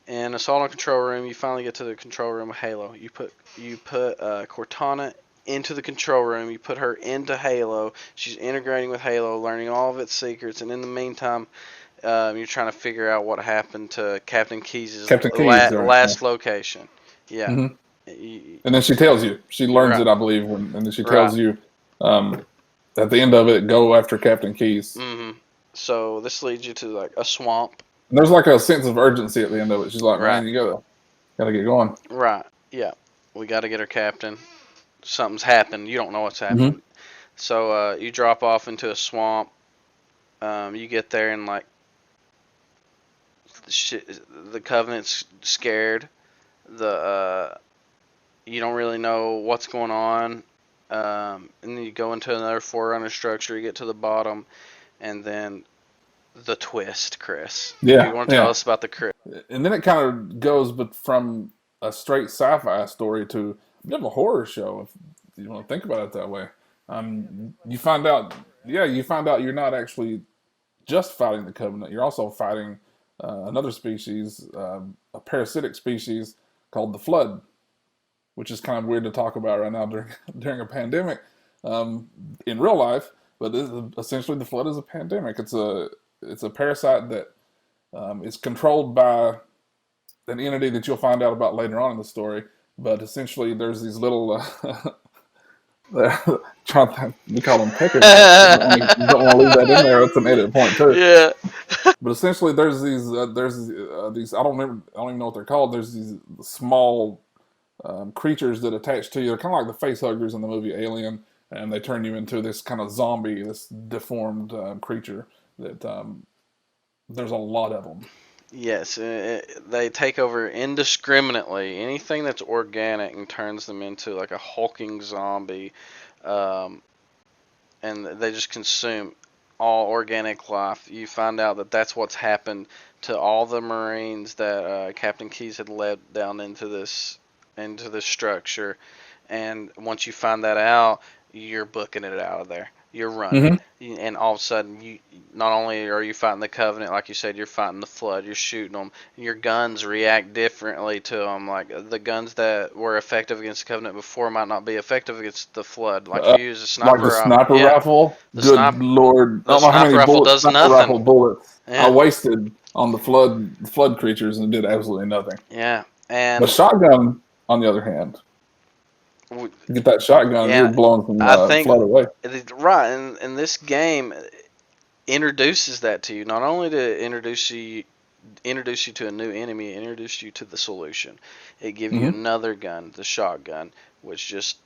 A: In Assault on Control Room, you finally get to the control room of Halo. You put Cortana into the control room. You put her into Halo. She's integrating with Halo, learning all of its secrets. And in the meantime, you're trying to figure out what happened to Captain Keyes'
B: Captain Keyes, right? Yeah.
A: last location. Yeah.
B: Mm-hmm.
A: You-
B: And then she tells you. She learns
A: right.
B: it, I believe, and then she
A: Right.
B: tells you um, at the end of it, go after Captain Keyes.
A: Mm-hmm. So this leads you to like a swamp.
B: And there's like a sense of urgency at the end of it. She's like,
A: Right.
B: man, you gotta get going.
A: Right. Yeah. We got to get her captain. Something's happened. You don't know what's
B: Mm-hmm.
A: happened. So you drop off into a swamp. You get there and like the Covenant's scared. You don't really know what's going on. And then you go into another forerunner structure. You get to the bottom, and then the twist, Chris. Do you
B: Yeah,
A: want to tell
B: yeah.
A: us about the Chris?
B: And then it kind of goes, but from a straight sci-fi story to a bit of a horror show, if you want to think about it that way. You find out, yeah, you find out you're not actually just fighting the Covenant. You're also fighting another species, a parasitic species called the Flood, which is kind of weird to talk about right now during during a pandemic in real life. But essentially, the Flood is a pandemic. It's a parasite that is controlled by an entity that you'll find out about later on in the story. But essentially, there's these little we call them peckers. I mean, you don't want to leave that in there. That's an edit point too.
A: Yeah.
B: But essentially, there's these I don't even know what they're called. There's these small creatures that attach to you. They're kind of like the face huggers in the movie Alien, and they turn you into this kind of zombie, this deformed creature. That there's a lot of them.
A: Yes, they take over indiscriminately anything that's organic and turns them into like a hulking zombie, um, and they just consume all organic life. You find out that that's what's happened to all the Marines that Captain Keyes had led down into this structure, and once you find that out, you're booking it out of there. You're running,
B: Mm-hmm.
A: and all of a sudden, you not only are you fighting the Covenant, like you said, you're fighting the Flood. You're shooting them. Your guns react differently to them. Like the guns that were effective against the Covenant before might not be effective against the Flood. Like you use a
B: Like
A: sniper
B: the
A: rifle.
B: sniper
A: Yeah,
B: rifle.
A: the
B: Good
A: sniper
B: lord! I
A: the
B: don't know how
A: sniper
B: many
A: rifle
B: bullets
A: does
B: sniper
A: nothing.
B: rifle bullets I
A: Yeah,
B: wasted on the flood creatures and it did absolutely nothing.
A: yeah,
B: The
A: and
B: shotgun, on the other hand, you get that shotgun and you're
A: yeah,
B: blowing some
A: I think
B: flood away.
A: right. And this game introduces that to you. Not only to introduce you to a new enemy, introduce you to the solution. It gives you
B: Mm-hmm.
A: another gun, the shotgun, which just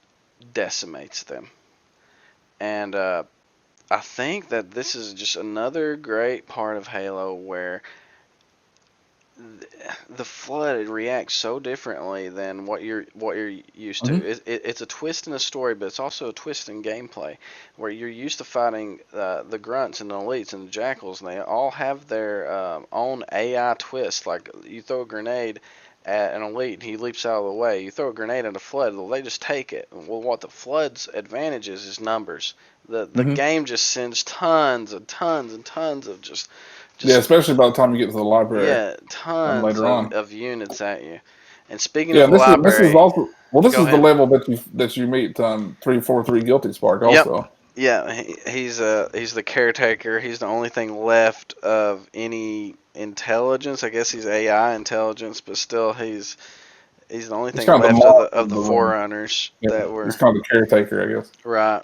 A: decimates them. And I think that this is just another great part of Halo where the Flood reacts so differently than what you're used to.
B: Mm-hmm.
A: It's a twist in the story, but it's also a twist in gameplay, where you're used to fighting the grunts and the elites and the jackals, and they all have their own AI twist. Like you throw a grenade at an elite, and he leaps out of the way. You throw a grenade at a Flood, well, they just take it. Well, what the Flood's advantage is numbers. The
B: Mm-hmm.
A: game just sends tons and tons and tons of
B: Yeah,
A: just
B: especially by the time you get to the library
A: yeah, tons
B: later on.
A: of units at you. And speaking
B: Yeah,
A: of the
B: and this is
A: library,
B: also this
A: go
B: is the
A: ahead.
B: level that you meet 343 Guilty Spark
A: Yep,
B: also.
A: Yeah, he's the caretaker. He's the only thing left of any intelligence. I guess he's AI intelligence, but still he's the only
B: He's
A: thing
B: kind of the
A: left
B: mark
A: of
B: of
A: the
B: the room.
A: forerunners
B: Yeah,
A: that
B: he's
A: were
B: kind of the caretaker, I guess.
A: right.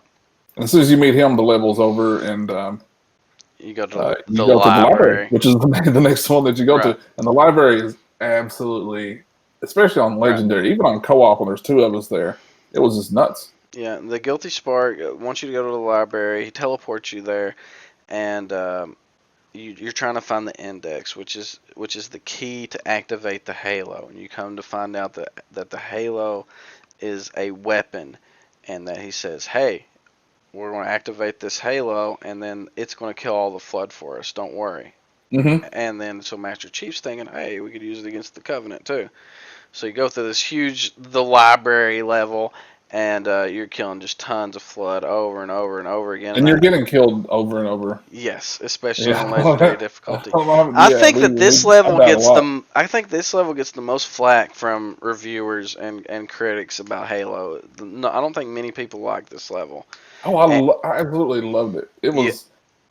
B: And as soon as you meet him, the level's over, and
A: You go to
B: you
A: the
B: go to the library,
A: library,
B: which is the next one that you go
A: right?
B: to. And the library is absolutely, especially on
A: Right.
B: Legendary, even on co-op when there's two of us there, it was just nuts.
A: Yeah, the guilty spark wants you to go to the library. He teleports you there, and you're trying to find the index, which is the key to activate the halo. And you come to find out that the halo is a weapon, and that he says, "Hey, we're going to activate this halo, and then it's going to kill all the flood for us. Don't worry."
B: Hmm.
A: And then so Master Chief's thinking, "Hey, we could use it against the Covenant too." So you go through this huge the library level, and you're killing just tons of flood over and over and over again.
B: And
A: And
B: you're getting killed over and over.
A: yes, especially on legendary
B: Yeah,
A: difficulty.
B: yeah, I died a lot.
A: I think this level gets the most flack from reviewers and critics about Halo. No, I don't think many people like this level.
B: Oh,
A: And,
B: I absolutely loved it.
A: yeah,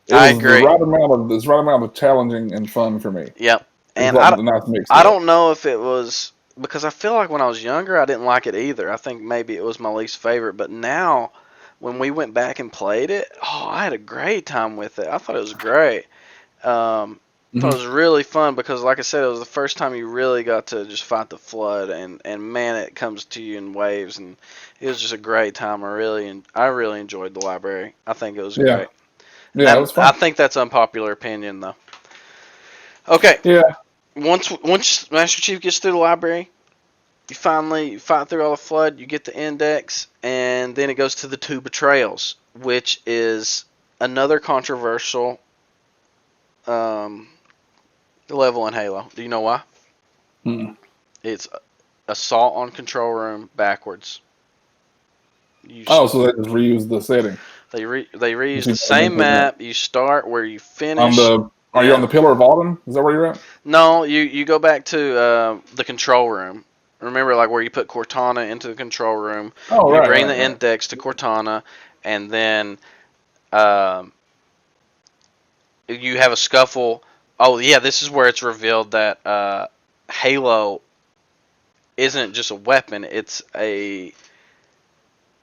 B: It
A: I
B: was
A: agree.
B: the right amount of challenging and fun for me.
A: Yep.
B: It was
A: And
B: like a nice mix
A: I
B: of that.
A: don't know if it was because I feel like when I was younger I didn't like it either. I think maybe it was my least favorite, but now when we went back and played it, oh, I had a great time with it. I thought it was great. I thought it
B: Hmm.
A: was really fun because, like I said, it was the first time you really got to just fight the flood, and man, it comes to you in waves, and it was just a great time. I really enjoyed the library. I think it was
B: Yeah,
A: great.
B: yeah, it was
A: I
B: fun.
A: think that's unpopular opinion though. Okay,
B: Yeah.
A: once Master Chief gets through the library, you finally fight through all the flood. You get the index, and then it goes to the two betrayals, which is another controversial um, level in Halo. Do you know why?
B: Mm.
A: It's assault on control room backwards. You
B: Oh, so they just reused the setting
A: they
B: that
A: reuse
B: you
A: the
B: put them
A: same
B: into again.
A: map. You start where you
B: On
A: finish.
B: the Are you on
A: Yeah.
B: the Pillar of Autumn? Is that where you're at?
A: No, you go back to the control room. Remember, like where you put Cortana into the control room.
B: Oh,
A: You
B: right,
A: bring
B: right,
A: the
B: right.
A: index to Cortana, and then um, you have a scuffle. Oh yeah, this is where it's revealed that Halo isn't just a weapon. It's a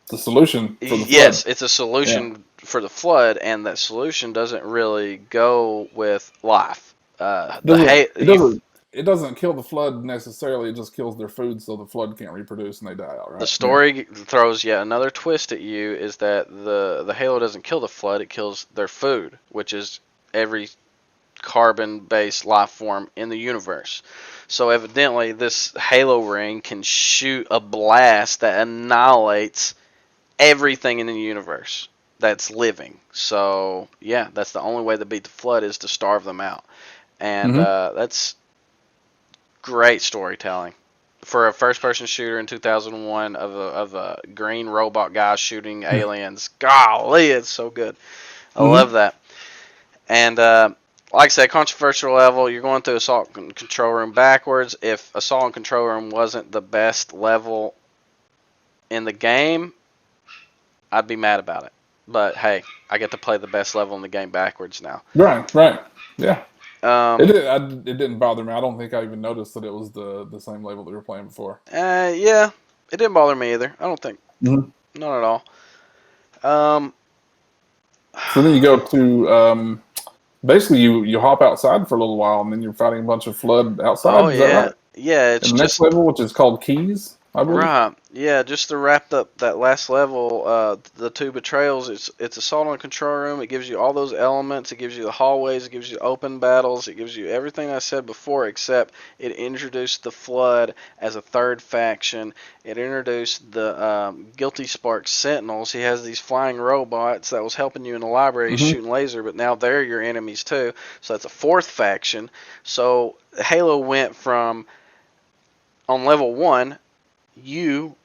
B: The solution for the flood.
A: Yes, it's a
B: Yeah.
A: solution for the flood, and that solution doesn't really go with life. The
B: Doesn't
A: hay
B: it
A: you
B: doesn't it doesn't kill the flood necessarily. It just kills their food, so the flood can't reproduce and they die out.
A: The
B: Right? Yeah.
A: story throws yet another twist at you is that the halo doesn't kill the flood; it kills their food, which is every carbon-based life form in the universe. So evidently, this halo ring can shoot a blast that annihilates everything in the universe that's living. So yeah, that's the only way to beat the flood is to starve them out, and
B: Hmm.
A: that's great storytelling for a first-person shooter in 2001 of a green robot guy shooting aliens. Golly, it's so good. I love
B: Hmm.
A: that. And like I said, controversial level. You're going through assault control room backwards. If assault and control room wasn't the best level in the game, I'd be mad about it. But hey, I get to play the best level in the game backwards now.
B: Right. Right. Yeah.
A: Um,
B: It didn't bother me. I don't think I even noticed that it was the same label that we were playing before.
A: yeah, it didn't bother me either. I don't think,
B: Hmm.
A: not at all. Um,
B: So then you go to basically you hop outside for a little while, and then you're fighting a bunch of flood
A: oh
B: outside. Is that
A: yeah,
B: right?
A: yeah.
B: And
A: It's
B: the next
A: just
B: level, which is called Keys, I believe.
A: right. Yeah, just to wrap up that last level, the two betrayals. It's assault on control room. It gives you all those elements. It gives you the hallways. It gives you open battles. It gives you everything I said before, except it introduced the flood as a third faction. It introduced the Guilty Spark Sentinels. He has these flying robots that was helping you in the library
B: Hmm.
A: shooting laser, but now they're your enemies too. So that's a fourth faction. So Halo went from on level one you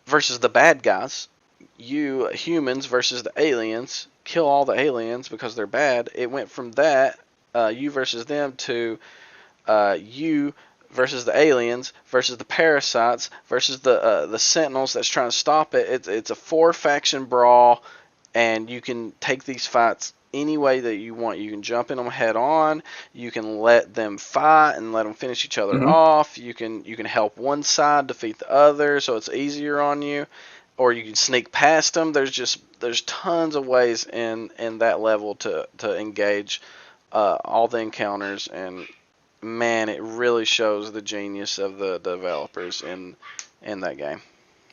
A: versus the bad guys, you humans versus the aliens, kill all the aliens because they're bad. It went from that, you versus them, to you versus the aliens versus the parasites versus the sentinels that's trying to stop it. It's a four faction brawl and you can take these fights any way that you want. You can jump in them head on. You can let them fight and let them finish each other
B: Mm-hmm.
A: off. You can help one side defeat the other, so it's easier on you. Or you can sneak past them. There's tons of ways in that level to engage all the encounters, and man, it really shows the genius of the developers in that game.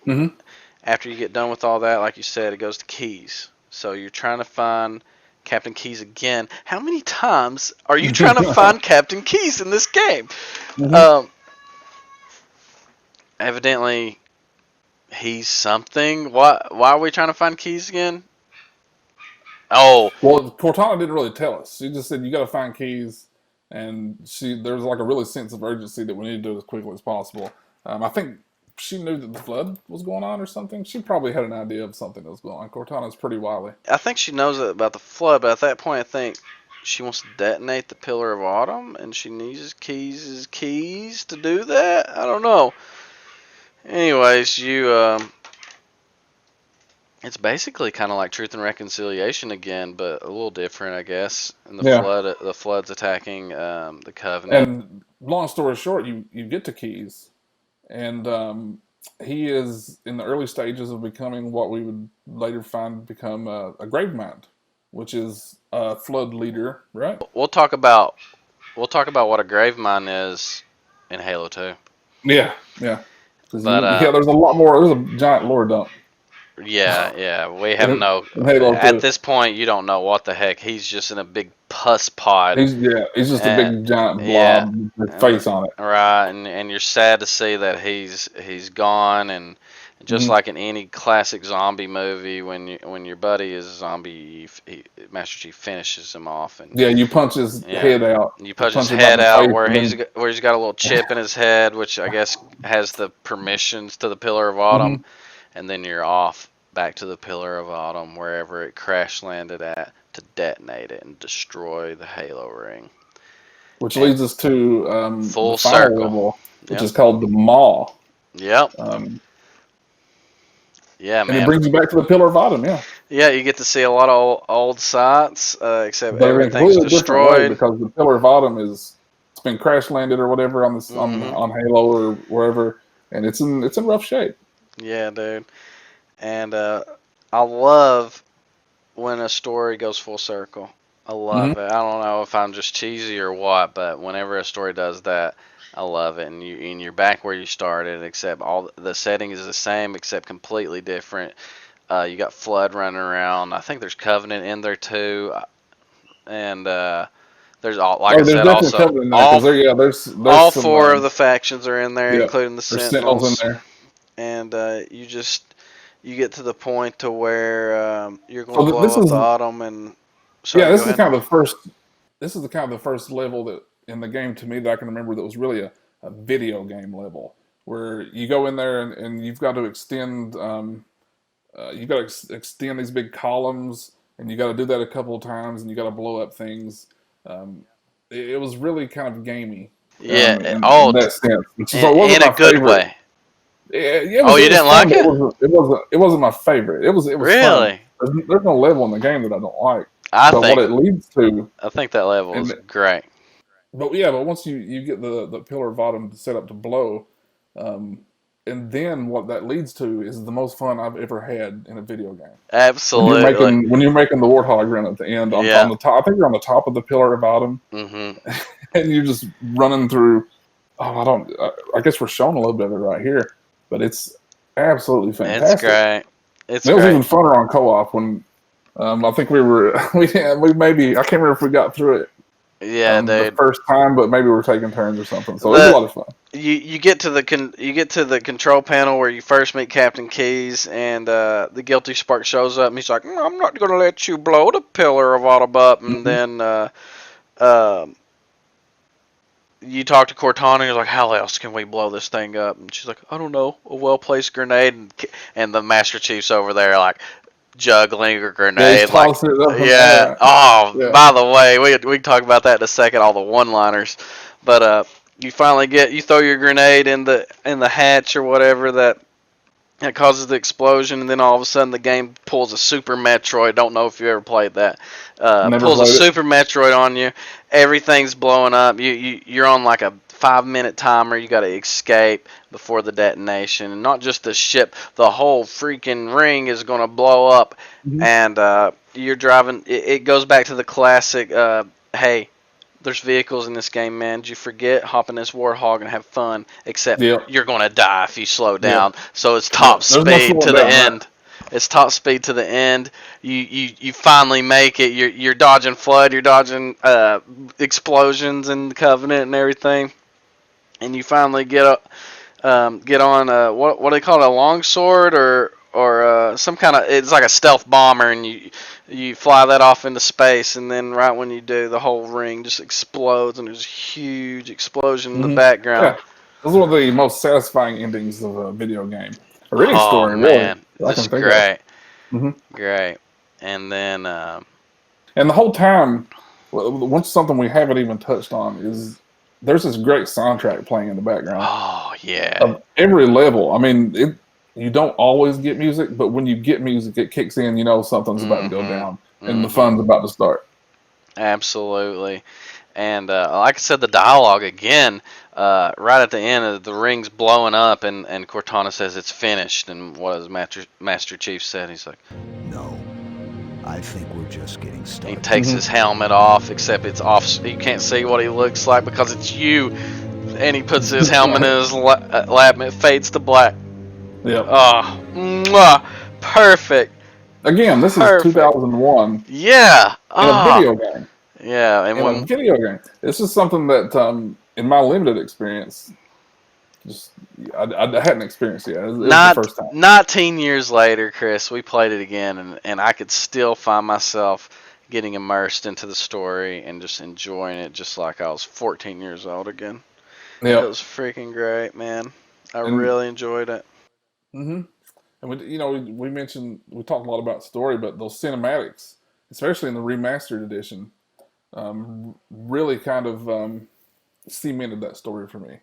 B: Mm-hmm.
A: After you get done with all that, like you said, it goes to keys. So you're trying to find Captain Keys again. How many times are you trying to find Captain Keys in this game?
B: Mm-hmm.
A: Um, Evidently, he's something. Why are we trying to find Keys again? Oh,
B: Well, Cortana didn't really tell us. She just said you got to find keys, and there's like a really sense of urgency that we need to do it as quickly as possible. I think she knew that the flood was going on or something. She probably had an idea of something that was going on. Cortana's pretty wily.
A: I think she knows about the flood, but at that point, I think she wants to detonate the Pillar of Autumn, and she needs keys to do that. I don't know. Anyways, it's basically kind of like Truth and Reconciliation again, but a little different, I guess. And
B: Yeah,
A: the flood's attacking the Covenant.
B: and long story short, you get to keys, and he is in the early stages of becoming what we would later find become a grave mind, which is a flood leader, right?
A: We'll talk about what a grave mine is in Halo 2.
B: Yeah, yeah. Because
A: But
B: there's a lot more. There's a giant lore dump
A: yeah, we have
B: in,
A: no.
B: in Halo
A: At
B: 2.
A: this point, you don't know what the heck. He's just in a big pus pod,
B: He's just a
A: and
B: big giant
A: yeah,
B: blob with a
A: and
B: face on it.
A: right, and you're sad to see that he's gone, and just
B: Hmm.
A: like in any classic zombie movie, when your buddy is a zombie, Master Chief finishes him off, and
B: Yeah, you punch his
A: yeah,
B: head out.
A: you
B: You
A: punch his
B: punch him out in
A: head
B: the
A: out
B: face,
A: where
B: and then
A: he's got a little chip in his head, which I guess has the permissions to the Pillar of Autumn,
B: mhm,
A: and then you're off back to the Pillar of Autumn, wherever it crash landed at, to detonate it and destroy the Halo ring.
B: which
A: And
B: leads us to the
A: full
B: final
A: circle.
B: level, which
A: Yep.
B: is called the Maw.
A: Yep.
B: Um,
A: Yeah,
B: and it
A: man.
B: brings you back to the Pillar of Autumn, yeah.
A: Yeah, you get to see a lot of old sites, except
B: But in a
A: everything's
B: completely different way
A: destroyed.
B: because the Pillar of Autumn it's been crash landed or whatever on this
A: Hmm.
B: on Halo or wherever, and it's in rough shape.
A: Yeah, dude. And I love when a story goes full circle. I
B: Hmm.
A: love it. I don't know if I'm just cheesy or what, but whenever a story does that, I love it. And you're back where you started, except all the setting is the same, except completely different. You got Flood running around. I think there's Covenant in there too, and there's all, like I
B: Oh, there's
A: said,
B: definitely
A: also
B: cover in there because there's
A: all
B: some
A: four of the factions are in there,
B: yeah,
A: including the
B: there's Sentinels in
A: Sentinels,
B: there.
A: and you get to the point to where you're going to
B: So
A: blow
B: this
A: up
B: is
A: the Autumn, and
B: yeah,
A: sorry, go
B: this is
A: ahead.
B: kind of the first. This is the kind of the first level that in the game to me that I can remember that was really a video game level where you go in there and you've got to extend you've got to extend these big columns and you got to do that a couple of times and you got to blow up things. It was really kind of gamey
A: Yeah,
B: in that sense. So it wasn't
A: in a
B: my
A: good
B: favorite.
A: way.
B: It
A: Oh,
B: was
A: you
B: it was
A: didn't
B: fun,
A: like
B: but
A: it?
B: it wasn't my favorite. It was fun.
A: Really?
B: There's no level in the game that I don't like,
A: I
B: but what
A: think
B: it leads to,
A: I think that level is
B: and
A: great.
B: but yeah, but once you get the pillar of bottom set up to blow, um, and then what that leads to is the most fun I've ever had in a video game.
A: Absolutely.
B: When you're making the warthog run at the end on
A: Yeah.
B: the top, I think you're on the top of the pillar of bottom,
A: Mhm.
B: and you're just running through. Oh, I guess we're showing a little bit of it right here, but it's absolutely
A: It's
B: fantastic.
A: great. It's
B: And it was
A: great.
B: even funner on co-op when I think we were we maybe I can't remember if we got through it
A: Yeah,
B: the
A: dude.
B: first time, but maybe we were taking turns or something. So it was a
A: The
B: lot of fun.
A: you get to you get to the control panel where you first meet Captain Keys, and the guilty spark shows up, and he's like, "I'm not going to let you blow the pillar of Autobot." And
B: Hmm.
A: then um you talk to Cortana, and you're like, "How else can we blow this thing up?" And she's like, "I don't know, a well placed grenade." And the Master Chief's over there like juggling a
B: Yeah, he's
A: grenade, like,
B: tossing it up in the
A: yeah.
B: air.
A: Oh,
B: Yeah.
A: by the way, we can talk about that in a second. All the one-liners, but you finally you throw your grenade in the hatch or whatever that It causes the explosion, and then all of a sudden the game pulls a Super Metroid. Don't know if you ever played that.
B: Never
A: Pulls a
B: played it.
A: Super Metroid on you. Everything's blowing up. You're on like a 5 minute timer. You got to escape before the detonation, and not just the ship. The whole freaking ring is gonna blow up,
B: Mm-hmm.
A: and you're driving. It goes back to the classic. Hey, there's vehicles in this game, man. Did you forget? Hop in this Warthog and have fun. Except
B: Yep.
A: you're gonna die if you slow
B: Yep.
A: down. So it's top
B: Yep. There's no
A: speed
B: slowing
A: to the
B: down that.
A: end. It's top speed to the end. You finally make it. You're dodging flood. You're dodging explosions and Covenant and everything. And you finally get on what do they call it, a longsword or some kind of, it's like a stealth bomber, and you fly that off into space, and then right when you do, the whole ring just explodes, and there's a huge explosion in the
B: Mm-hmm.
A: background.
B: Yeah. This is one of the most satisfying endings of a video game, or any
A: Oh
B: story, really,
A: man,
B: that I
A: this
B: can
A: is
B: think of.
A: great,
B: Hmm.
A: great. And then
B: And the whole time, once something we haven't even touched on is there's this great soundtrack playing in the background
A: oh yeah.
B: of every level. I mean, you don't always get music, but when you get music, it kicks in. You know something's about to go
A: Mhm.
B: down, and the
A: Mhm.
B: fun's about to start.
A: Absolutely. And like I said, the dialogue again, right at the end, the ring's blowing up, and Cortana says it's finished. And what does Master Chief said? He's like,
C: No, I think we're just getting
A: he
C: started.
A: takes his helmet off, except it's off. You can't see what he looks like because it's you. And he puts his helmet in his lap, and it fades to black.
B: Yep.
A: Oh, mwah, perfect,
B: Again, this is
A: perfect.
B: 2001
A: Yeah.
B: in a
A: Oh,
B: video game.
A: yeah. And
B: In a
A: when
B: video game, this is something that, in my limited experience, just I hadn't experienced yet. It was the
A: Not
B: first time.
A: 19 years later, Chris, we played it again, and I could still find myself getting immersed into the story and just enjoying it just like I was 14 years old again. It
B: Yep.
A: was freaking great, man. I
B: And
A: really enjoyed it.
B: hmm and we mentioned, we talked a lot about story, but those cinematics, especially in the remastered edition, really kind of cemented that story for me.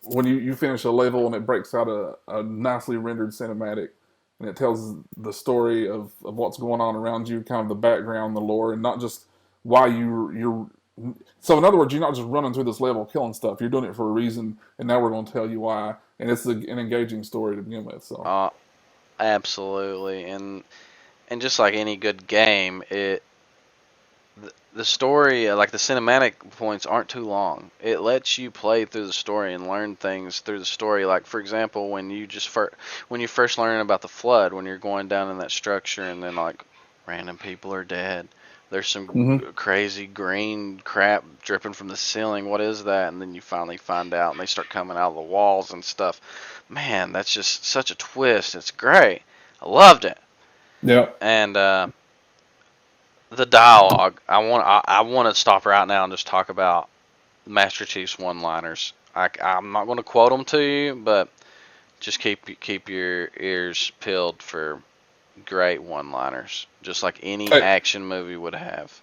B: When you finish a level and it breaks out a nicely rendered cinematic, and it tells the story of what's going on around you, kind of the background, the lore, and not just why you're. So in other words, you're not just running through this level killing stuff. You're doing it for a reason, and now we're going to tell you why. And it's an engaging story to begin with. So.
A: Uh, Absolutely, and just like any good game, the story, like the cinematic points, aren't too long. It lets you play through the story and learn things through the story. Like for example, when you first learn about the flood, when you're going down in that structure, and then like random people are dead. There's some
B: Hmm.
A: crazy green crap dripping from the ceiling. What is that? And then you finally find out, and they start coming out of the walls and stuff. Man, that's just such a twist. It's great. I loved it.
B: Yeah.
A: And the dialogue. I want to stop right now and just talk about Master Chief's one-liners. I'm not going to quote them to you, but just keep your ears peeled for great one-liners, just like any
B: Hey.
A: action movie would have.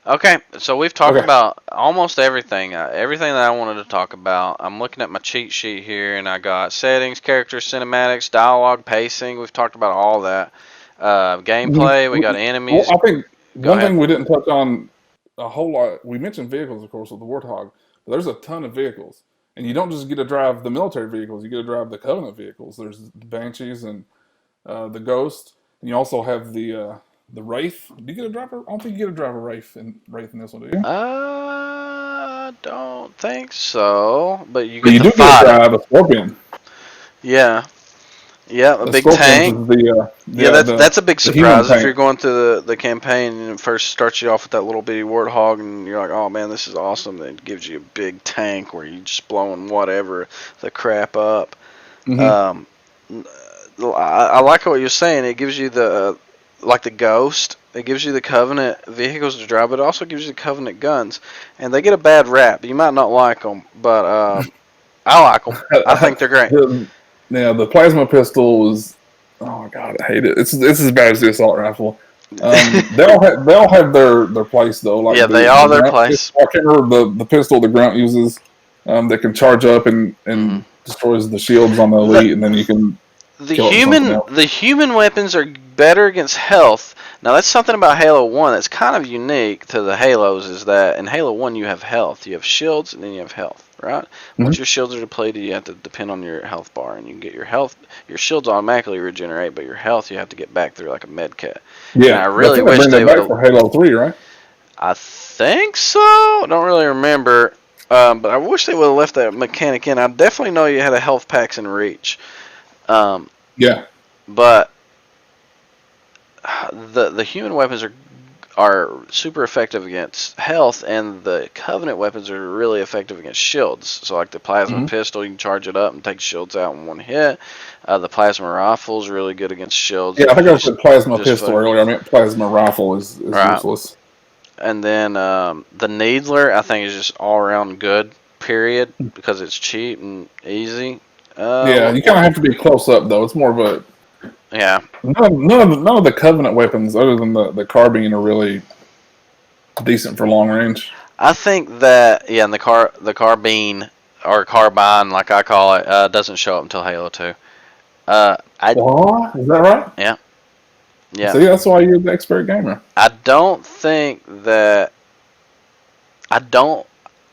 A: Okay, so we've talked
B: Okay.
A: about almost everything. Everything that I wanted to talk about. I'm looking at my cheat sheet here, and I got settings, characters, cinematics, dialogue, pacing. We've talked about all that. Gameplay. We got
B: Well,
A: enemies.
B: I think
A: Go
B: one
A: ahead.
B: thing we didn't touch on a whole lot. We mentioned vehicles, of course, with the Warthog, but there's a ton of vehicles, and you don't just get to drive the military vehicles. You get to drive the Covenant vehicles. There's the Banshees and the Ghost, and you also have the Wraith. Do you get a driver? I don't think you get a driver Wraith in this one, do you?
A: Don't think so, but you
B: But
A: get
B: you
A: to
B: do get to
A: fight it.
B: drive a Scorpion.
A: Yeah, yeah, a
B: The
A: big
B: Scorpions
A: tank.
B: is the
A: Yeah,
B: yeah
A: that's a big
B: the human
A: surprise if
B: tank.
A: you're going through the campaign and it first starts you off with that little bitty warthog and you're like, oh man, this is awesome. Then it gives you a big tank where you're just blowing whatever the crap up.
B: Hmm.
A: Um, I like what you're saying. It gives you the like the Ghost. It gives you the Covenant vehicles to drive, but it also gives you the Covenant guns, and they get a bad rap. You might not like them, but I like them. I think they're great.
B: the the plasma pistol is, oh my god, I hate it. It's as bad as the assault rifle. They all have their place though. Like
A: Yeah, they
B: the
A: all their
B: grunt
A: place.
B: pistol, I can't remember the pistol the grunt uses. That can charge up and
A: Hmm.
B: destroys the shields on the
A: The
B: elite, and then you can. kill it with something else.
A: The human weapons are better against health. Now that's something about Halo 1 that's kind of unique to the Halos, is that in Halo 1 you have health. You have shields and then you have health, right? Once your shields are depleted, you have to depend on your health bar, and you can get your health. Your shields automatically regenerate, but your health you have to get back through like a med kit.
B: Yeah,
A: and I really
B: think
A: wish
B: they
A: they
B: back
A: would.
B: for Halo 3, right?
A: I think so. I don't really remember. But I wish they would have left that mechanic in. I definitely know you had a health packs in Reach.
B: Yeah.
A: But the human weapons are super effective against health, and the Covenant weapons are really effective against shields. So like the plasma pistol, you can charge it up and take shields out in one hit. The plasma rifle is really good against shields.
B: Yeah, I think I said plasma pistol earlier. I meant plasma rifle is useless.
A: And then the Needler, I think, is just all around good, period, because it's cheap and easy.
B: Yeah, you kind of have to be close up, though. It's more of a...
A: Yeah.
B: None of the Covenant weapons, other than the carbine, are really decent for long range.
A: I think that, yeah, and the carbine, or carbine, like I call it, doesn't show up until Halo 2.
B: Is that right?
A: Yeah. Yeah.
B: See, that's why you're the expert gamer.
A: I don't think that...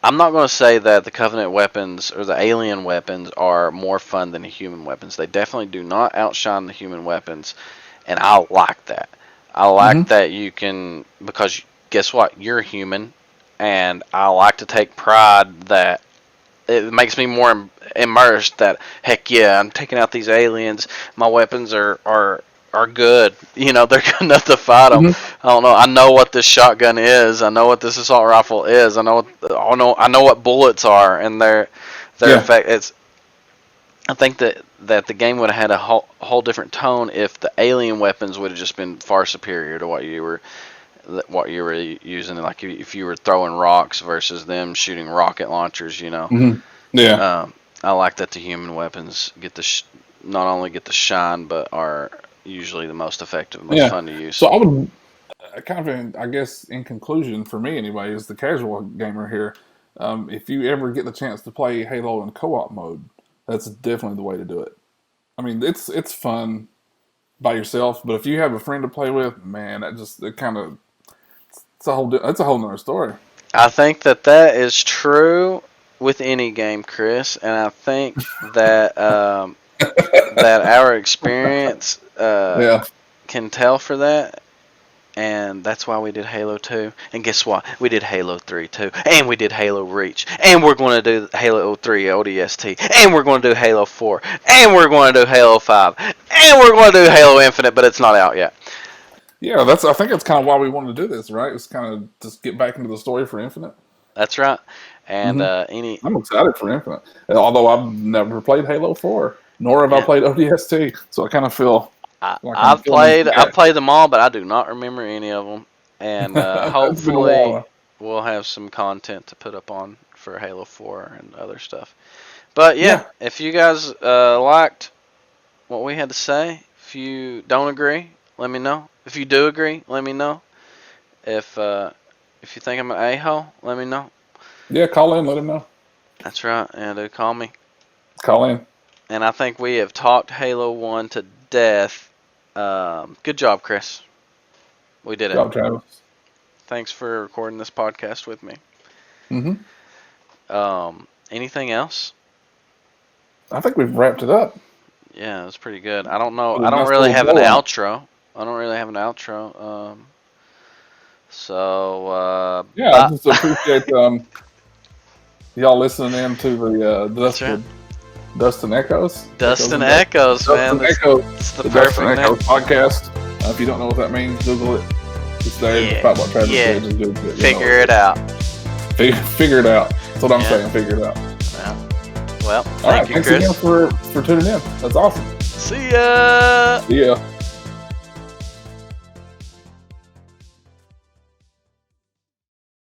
A: I'm not going to say that the Covenant weapons or the alien weapons are more fun than the human weapons. They definitely do not outshine the human weapons, and I like that. I like that you can, because guess what? You're human, and I like to take pride that it makes me more immersed that, heck yeah, I'm taking out these aliens. My weapons are good. You know, they're good enough to fight them. I don't know. I know what this shotgun is. I know what this assault rifle is. I know what bullets are, and their effect. I think that the game would have had a whole different tone if the alien weapons would have just been far superior to what you were using. Like if you were throwing rocks versus them shooting rocket launchers. You know.
B: Yeah.
A: I like that the human weapons get not only get the shine, but are usually the most effective, most fun to use.
B: So I would I guess in conclusion, for me anyway, as the casual gamer here, if you ever get the chance to play Halo in co-op mode, that's definitely the way to do it. I mean, it's fun by yourself, but if you have a friend to play with, man, it's a whole nother story.
A: I think that is true with any game, Chris, and I think that that our experience can tell for that, and that's why we did Halo 2. And guess what? We did Halo 3 too, and we did Halo Reach, and we're going to do Halo 3 ODST, and we're going to do Halo 4, and we're going to do Halo 5, and we're going to do Halo Infinite, but it's not out yet.
B: Yeah, I think that's kind of why we wanted to do this, right? It's kind of just get back into the story for Infinite.
A: That's right. And
B: I'm excited for Infinite, although I've never played Halo 4, nor have I played ODST, so I kind of feel like
A: I've played them all, but I do not remember any of them. And hopefully we'll have some content to put up on for Halo 4 and other stuff. But yeah, if you guys liked what we had to say, if you don't agree, let me know. If you do agree, let me know. If you think I'm an a-hole, let me know.
B: Yeah, call in, let him know.
A: That's right. Yeah, dude, call me.
B: Call in.
A: And I think we have talked Halo 1 to death. Good job, Chris. We did it.
B: Good job, Travis.
A: Thanks for recording this podcast with me. Anything else?
B: I think we've wrapped it up.
A: Yeah, it was pretty good. I don't know. I don't really have an outro. So
B: I just appreciate y'all listening in to the Dustin Echoes.
A: Dustin Echoes, man.
B: Dustin Echoes.
A: It's the
B: Dustin
A: perfect
B: Echoes
A: name.
B: podcast. If you don't know what that means, Google it. It's there. It's about what Travis said. Just do it.
A: Figure it out.
B: Figure it out. That's what I'm saying. Figure it out.
A: Yeah. Well,
B: all right.
A: thanks
B: Thanks again for tuning in. That's awesome.
A: See ya.
B: See ya.